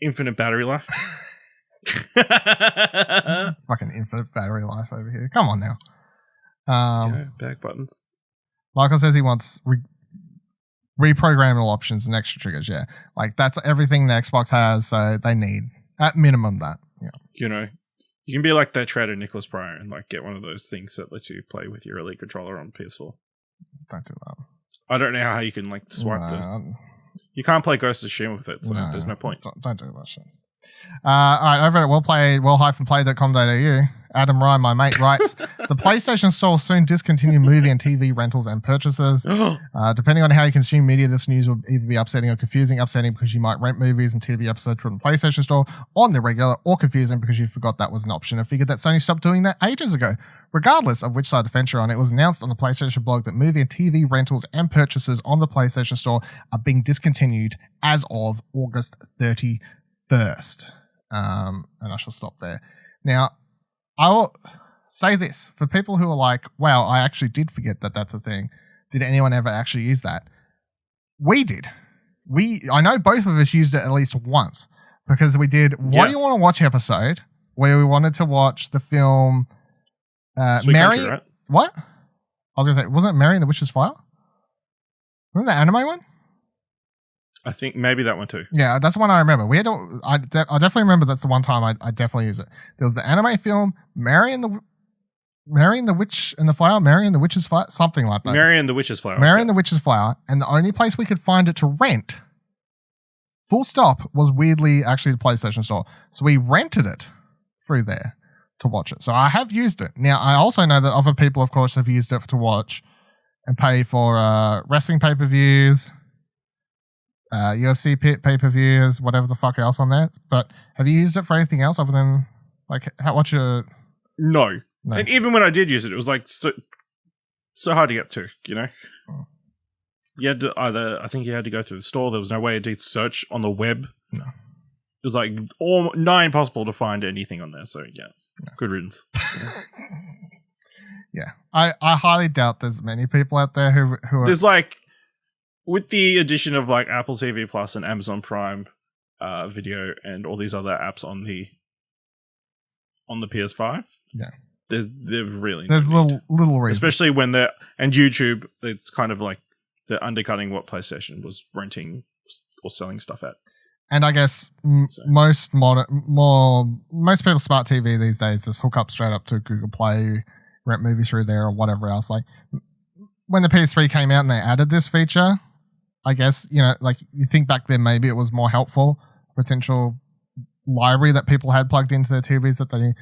Infinite battery life. Fucking infinite battery life over here. Come on now. Back buttons. Michael says he wants reprogrammable options and extra triggers. Yeah, like that's everything the Xbox has, so they need at minimum that. Yeah. You can be like that trader Nicholas Pryor and like get one of those things that lets you play with your Elite controller on PS4. Don't do that. I don't know how you can like swipe those. You can't play Ghost of Tsushima with it, so there's no point. Don't do that shit. All right, over at well-played.com.au, Adam Ryan, my mate, writes, the PlayStation Store will soon discontinue movie and TV rentals and purchases. Depending on how you consume media, this news will either be upsetting or confusing. Upsetting because you might rent movies and TV episodes from the PlayStation Store on the regular, or confusing because you forgot that was an option and figured that Sony stopped doing that ages ago. Regardless of which side of the fence you're on, it was announced on the PlayStation blog that movie and TV rentals and purchases on the PlayStation Store are being discontinued as of August 31st. And I shall stop there. Now, I will say this for people who are like, wow, I actually did forget that that's a thing. Did anyone ever actually use that? We did. I know both of us used it at least once because we did What Do You Want to Watch episode where we wanted to watch the film Mary. Country, right? What? I was going to say, wasn't it Mary and the Witch's Fire? Remember the anime one? I think maybe that one too. Yeah, that's the one I remember. I definitely remember that's the one time I definitely used it. There was the anime film Mary and the Witch and the Flower, Mary and the Witch's Flower, something like that. Mary and the Witch's Flower. Mary and the Witch's Flower, and the only place we could find it to rent, full stop, was weirdly actually the PlayStation Store. So we rented it through there to watch it. So I have used it. Now, I also know that other people, of course, have used it to watch and pay for wrestling pay-per-views, UFC pay-per-views, whatever the fuck else on there. But have you used it for anything else other than, like, what's your... No. No. And even when I did use it, it was like so hard to get to, you know? You had to I think you had to go through the store. There was no way to search on the web. No. It was like nigh impossible to find anything on there. So, yeah. Good riddance. Yeah. I highly doubt there's many people out there who are... There's like, with the addition of like Apple TV Plus and Amazon Prime Video and all these other apps on the PS5. Yeah. There's little reason. Especially when and YouTube, it's kind of like they're undercutting what PlayStation was renting or selling stuff at. And I guess most people's smart TV these days just hook up straight up to Google Play, rent movies through there or whatever else. Like when the PS3 came out and they added this feature, I guess, you know, like you think back then maybe it was more helpful, potential library that people had plugged into their TVs that they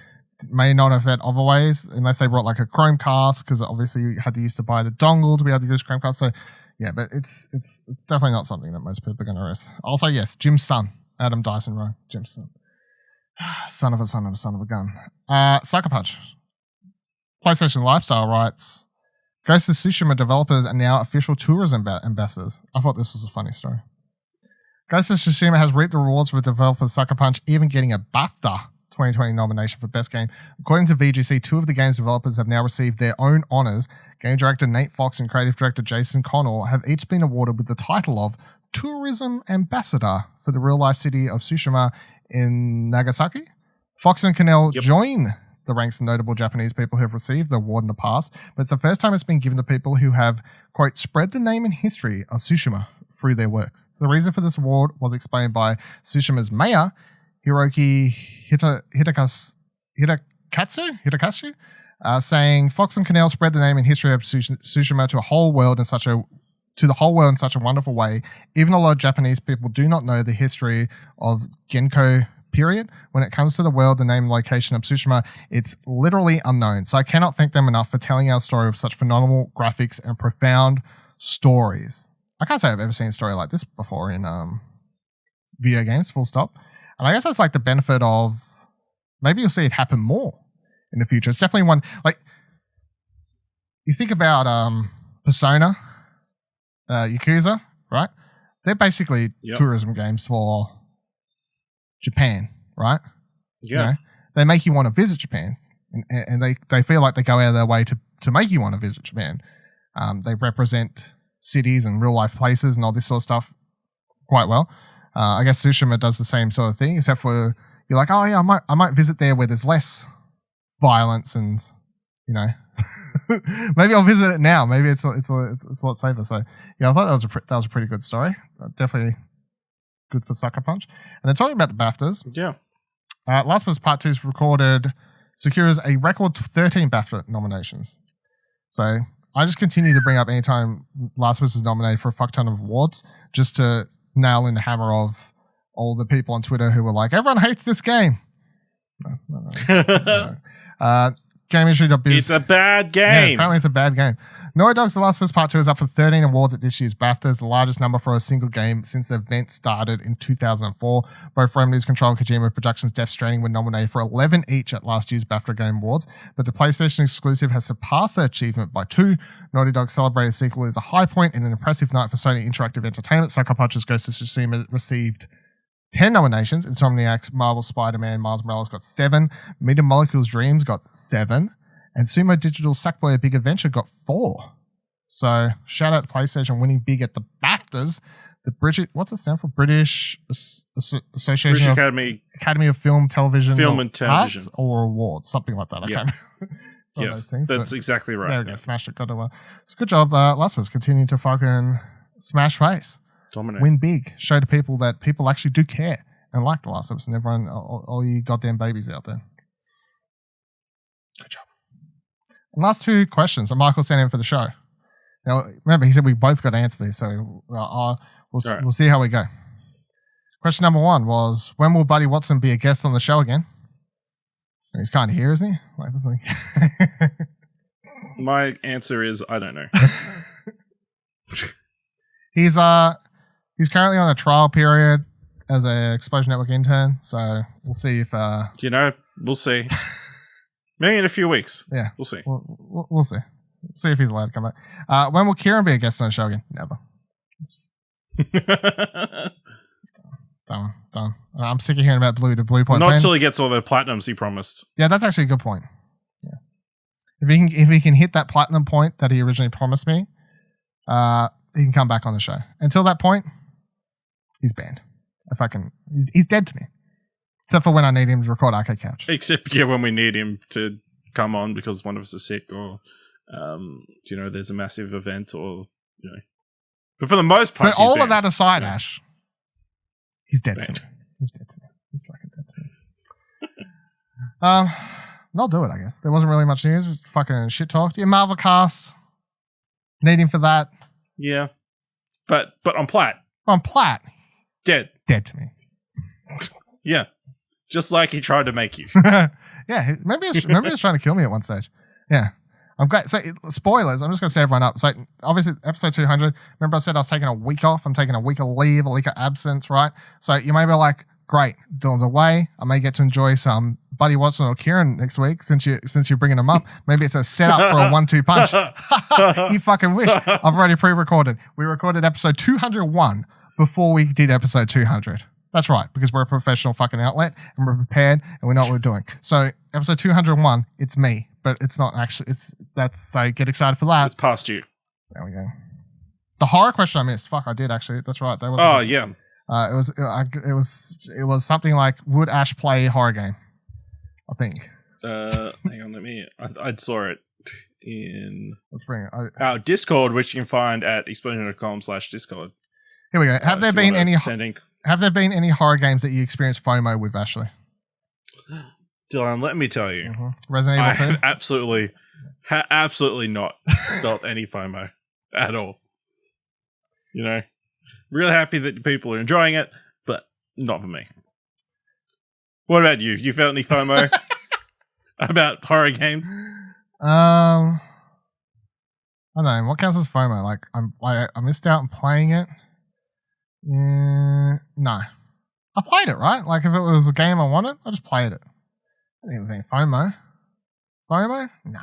may not have had other ways, unless they brought like a Chromecast, because obviously you had to use to buy the dongle to be able to use Chromecast. So yeah, but it's definitely not something that most people are going to risk. Also, yes, Jim's son, Adam Dyson Rowe, Jim's son. Son of a gun. Sucker Punch. PlayStation Lifestyle writes, Ghost of Tsushima developers are now official tourism ambassadors. I thought this was a funny story. Ghost of Tsushima has reaped the rewards for developer Sucker Punch, even getting a BAFTA 2020 nomination for Best Game. According to VGC, two of the game's developers have now received their own honors. Game director Nate Fox and creative director Jason Connell have each been awarded with the title of Tourism Ambassador for the real-life city of Tsushima in Nagasaki. Fox and Connell join the ranks of notable Japanese people who have received the award in the past, but it's the first time it's been given to people who have, quote, spread the name and history of Tsushima through their works. The reason for this award was explained by Tsushima's mayor, Hiroki Hitakatsu, saying Fox and Connell spread the name and history of Tsushima to the whole world in such a wonderful way. Even a lot of Japanese people do not know the history of Genko period. When it comes to the world, the name and location of Tsushima, it's literally unknown. So I cannot thank them enough for telling our story with such phenomenal graphics and profound stories. I can't say I've ever seen a story like this before in video games, full stop. And I guess that's like the benefit of maybe you'll see it happen more in the future. It's definitely one, like, you think about Persona, Yakuza, right? They're basically tourism games for Japan, right? Yeah. You know, they make you want to visit Japan, and they feel like they go out of their way to make you want to visit Japan. They represent cities and real life places and all this sort of stuff quite well. I guess Tsushima does the same sort of thing, except for you're like, oh yeah, I might visit there where there's less violence and, you know, maybe I'll visit it now. Maybe it's a lot safer. So yeah, I thought that was a pretty good story. Definitely good for Sucker Punch. And then talking about the BAFTAs, Last of Us Part 2's recorded secures a record 13 BAFTA nominations. So I just continue to bring up anytime Last of Us is nominated for a fuck ton of awards, just to nail in the hammer of all the people on Twitter who were like, everyone hates this game. No. GamesIndustry.Biz. It's a bad game. Yeah, apparently it's a bad game. Naughty Dog's The Last of Us Part 2 is up for 13 awards at this year's BAFTAs, the largest number for a single game since the event started in 2004. Both Remedy's Control and Kojima Productions' Death Stranding were nominated for 11 each at last year's BAFTA Game Awards, but the PlayStation exclusive has surpassed that achievement by 2. Naughty Dog's celebrated sequel is a high point and an impressive night for Sony Interactive Entertainment. Sucker Punch's Ghost of Tsushima received 10 nominations. Insomniac's Marvel Spider-Man Miles Morales got 7. Media Molecule's Dreams got 7. And Sumo Digital's Sackboy A Big Adventure got 4. So shout out to PlayStation winning big at the BAFTAs. what's it stand for? British Association British of Academy of Film, Television, and Television Arts or Awards, something like that. I can't remember. Yes, things, that's exactly right. There we go. Smashed it. Got it well. So good job. Last of Us. Continue to fucking smash face. Dominate. Win big. Show to people that people actually do care and like The Last of Us and everyone, all you goddamn babies out there. Good job. And last two questions that Michael sent in for the show. Now, remember, he said we both got to answer these, so we'll see how we go. Question number one was, when will Buddy Watson be a guest on the show again? He's kind of here, isn't he? Like, my answer is I don't know. He's currently on a trial period as an Explosion Network intern, so we'll see if we'll see. Maybe in a few weeks. Yeah, we'll see. We'll see. See if he's allowed to come back. When will Kieran be a guest on the show again? Never. Done. I'm sick of hearing about Blue Point. Not until he gets all the platinums he promised. Yeah, that's actually a good point. Yeah, if he can hit that platinum point that he originally promised me, he can come back on the show. Until that point, he's banned. He's dead to me. Except for when I need him to record Arcade Couch. Except when we need him to come on because one of us is sick or there's a massive event or But for the most part, but all of that aside, Ash. He's dead to me. He's dead to me. He's fucking dead to me. I'll do it, I guess. There wasn't really much news. Fucking shit talked. Yeah, Marvel cast. Need him for that. Yeah. But on Platt. On Platt. Dead. Dead to me. Yeah. Just like he tried to make you. Yeah. Maybe he was trying to kill me at one stage. Yeah. I'm glad. So, spoilers. I'm just going to set everyone up. So, obviously, episode 200. Remember, I said I was taking a week off. I'm taking a week of leave, a week of absence, right? So, you may be like, great, Dylan's away. I may get to enjoy some Buddy Watson or Kieran next week since you're bringing them up. Maybe it's a setup for a 1-2 punch. You fucking wish. I've already pre-recorded. We recorded episode 201 before we did episode 200. That's right, because we're a professional fucking outlet and we're prepared and we know what we're doing. So, episode 201, it's me. But it's not actually. So get excited for that. It's past you. There we go. The horror question I missed. Fuck, I did actually. That's right. That was. Oh yeah. It was something like, would Ash play a horror game? I think. Hang on, I saw it in. Let's bring it. Our Discord, which you can find at explosion.com/Discord. Here we go. Have there been any horror games that you experienced FOMO with, Ashley? Dylan, let me tell you, Resident Evil 2? absolutely not felt any FOMO at all. Really happy that people are enjoying it, but not for me. What about you? You felt any FOMO about horror games? I don't know. What counts as FOMO? Like, I missed out on playing it. No. I played it, right? Like, if it was a game I wanted, I just played it. I think it was any FOMO. FOMO? Nah.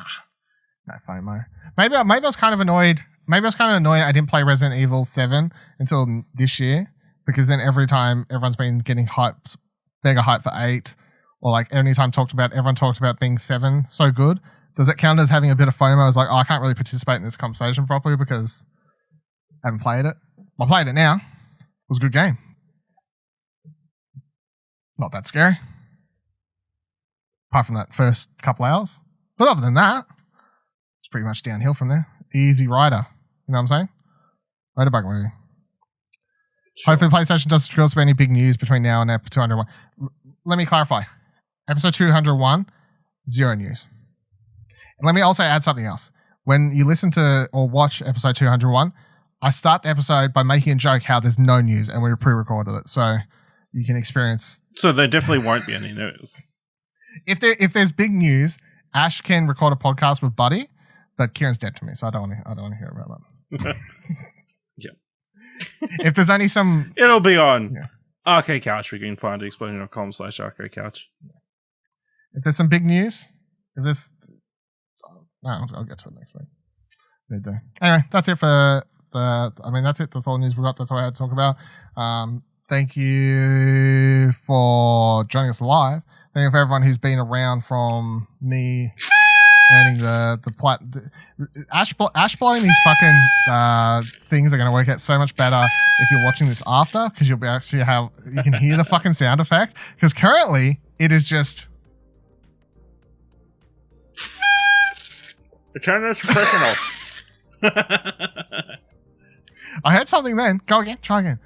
No FOMO. Maybe I was kind of annoyed. I didn't play Resident Evil 7 until this year, because then every time everyone's been getting mega hype for 8, or like everyone talked about being 7 so good. Does it count as having a bit of FOMO? I was like, I can't really participate in this conversation properly because I haven't played it. I played it now. It was a good game. Not that scary. Apart from that first couple hours. But other than that, it's pretty much downhill from there. Easy rider. You know what I'm saying? Motorbike movie. Sure. Hopefully PlayStation doesn't screw us with any big news between now and episode 201. Let me clarify. Episode 201, 0 news. And let me also add something else. When you listen to or watch episode 201, I start the episode by making a joke how there's no news and we pre-recorded it. So you can experience... So there definitely won't be any news. If there's big news, Ash can record a podcast with Buddy, but Kieran's dead to me, so I don't want to hear about that. Yeah. If there's only some... It'll be on Arcade Couch. We can find explosion.com/Arcade Couch. If there's some big news, I'll get to it next week. They do. Anyway, that's it for that's it. That's all the news we got. That's all I had to talk about. Thank you for joining us live. Thank you for everyone who's been around from me earning Ash blowing these fucking things are going to work out so much better if you're watching this after, because you'll be actually you can hear the fucking sound effect, because currently it is just. Turn the suppression off. I heard something then. Go again. Try again.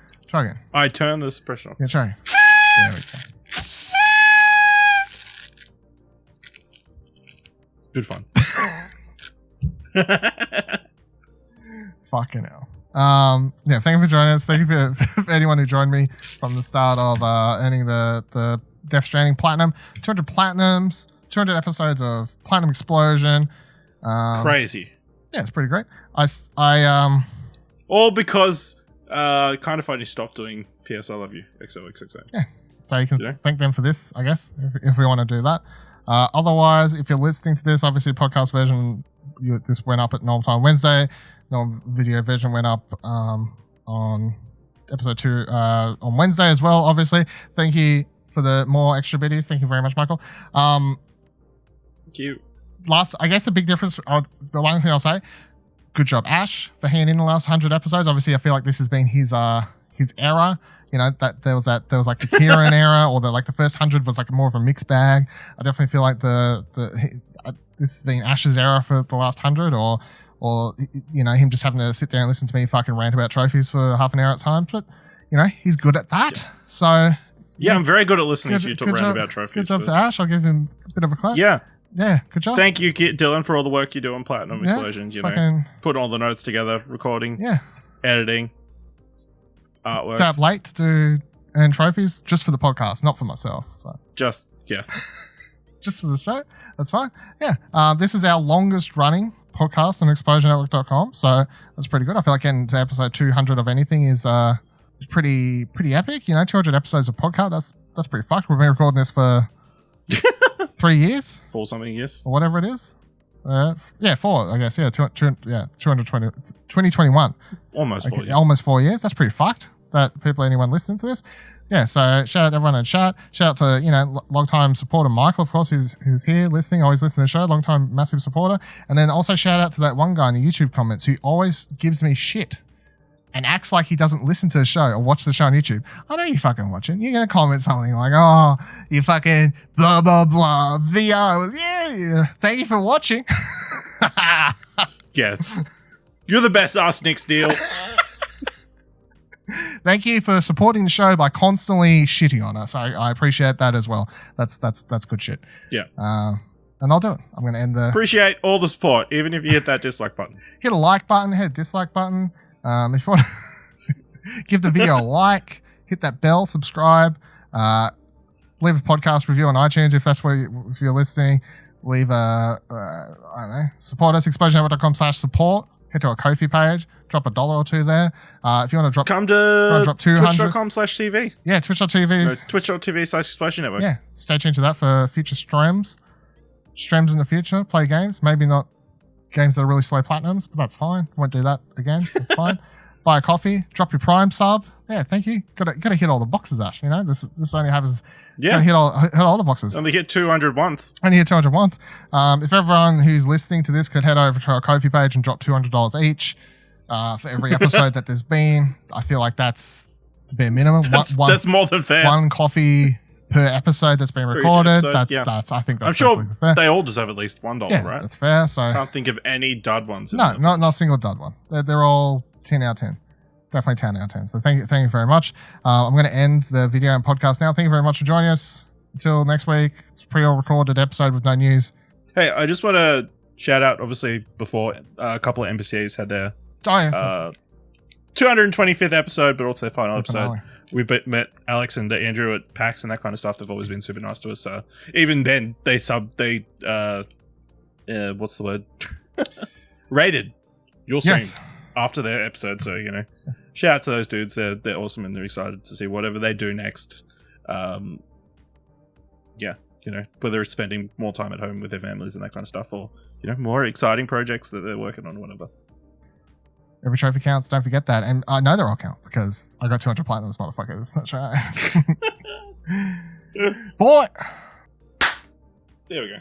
I turn the suppression off. Yeah, try. There we go. Good fun. Fucking hell. Yeah, thank you for joining us. Thank you for anyone who joined me from the start of earning the Death Stranding Platinum. 200 Platinums, 200 episodes of Platinum Explosion. Crazy. Yeah, it's pretty great. I all because Kind of Funny stopped doing PS I Love You XOXXO. Yeah, so you can thank them for this, I guess, if we want to do that. Otherwise, if you're listening to this, obviously podcast version, this went up at normal time Wednesday. No video version went up on episode 2 on Wednesday as well, obviously. Thank you for the more extra biddies. Thank you very much, Michael. Thank you. I guess the big difference, the one thing I'll say, good job, Ash, for handing in the last 100 episodes. Obviously, I feel like this has been his era. You know, that there was like the Kieran era, or the first 100 was like more of a mixed bag. I definitely feel like this has been Ash's era for the last 100, or you know, him just having to sit there and listen to me fucking rant about trophies for half an hour at times. But you know, he's good at that. Yeah. So yeah, I'm very good at listening to you talk rant about trophies. Good job to Ash. I'll give him a bit of a clap. Yeah, good job. Thank you, Dylan, for all the work you do on Platinum Explosions. You know, putting all the notes together, recording, editing, artwork. Stay up late to earn trophies just for the podcast, not for myself. So just for the show. That's fine. Yeah. This is our longest running podcast on ExplosionNetwork.com, so that's pretty good. I feel like getting to episode 200 of anything is pretty epic. You know, 200 episodes of podcast. That's pretty fucked. We've been recording this for 3 years, 4 something years, or whatever it is. 4, I guess. 2021. Almost 4 years. Almost 4 years. That's pretty fucked. That anyone listening to this. Yeah, so shout out to everyone in chat. Shout out to, you know, long-time supporter Michael, of course, who's here listening, always listening to the show, long-time massive supporter. And then also shout out to that one guy in the YouTube comments who always gives me shit and acts like he doesn't listen to the show or watch the show on YouTube. I know you're fucking watching. You're going to comment something like, oh, you fucking blah, blah, blah, VR. Yeah. Thank you for watching. Yeah. You're the best arsenic deal. Thank you for supporting the show by constantly shitting on us. I appreciate that as well. That's good shit. Yeah. And I'll do it. I'm going to end the... Appreciate all the support, even if you hit that dislike button. Hit a like button, hit a dislike button. If you want to give the video a like, hit that bell, subscribe, leave a podcast review on iTunes if that's if you're listening. Leave I don't know, support us, explosionnetwork.com/support. Head to our Ko-fi page, drop $1 or $2 there. If you want to drop, come to drop 200. Twitch.com/TV. Yeah, Twitch.tv. Twitch.tv/Explosion Network. Yeah, stay tuned to that for future streams. Streams in the future, play games. Maybe not games that are really slow platinums, but that's fine. Won't do that again. It's fine. Buy a coffee, drop your Prime sub. Yeah, thank you. Gotta hit all the boxes, Ash. You know, this only happens. Yeah, hit all the boxes. Only hit 200 once. Only hit 200 once. If everyone who's listening to this could head over to our Ko-fi page and drop $200 each for every episode that there's been, I feel like that's the bare minimum. That's more than fair. One coffee per episode that's been recorded. That's I think that's I'm sure fair. they all deserve at least $1, yeah, right? That's fair. So I can't think of any dud ones. No, not a single dud one. They're all 10 out of 10. Definitely 10 out of 10. So thank you very much. I'm going to end the video and podcast now. Thank you very much for joining us. Until next week, it's a pre-recorded episode with no news. Hey, I just want to shout out, obviously, before a couple of NPCs had their 225th episode, but also final episode. We met Alex and Andrew at PAX and that kind of stuff. They've always been super nice to us. So even then, what's the word? Rated your stream. Yes. After their episode, so you know, shout out to those dudes. They're awesome, and they're excited to see whatever they do next. Yeah, you know, whether it's spending more time at home with their families and that kind of stuff, or you know, more exciting projects that they're working on, or whatever. Every trophy counts. Don't forget that, and I know they're all count because I got 200 platinums, motherfuckers. That's right. Boy. There we go.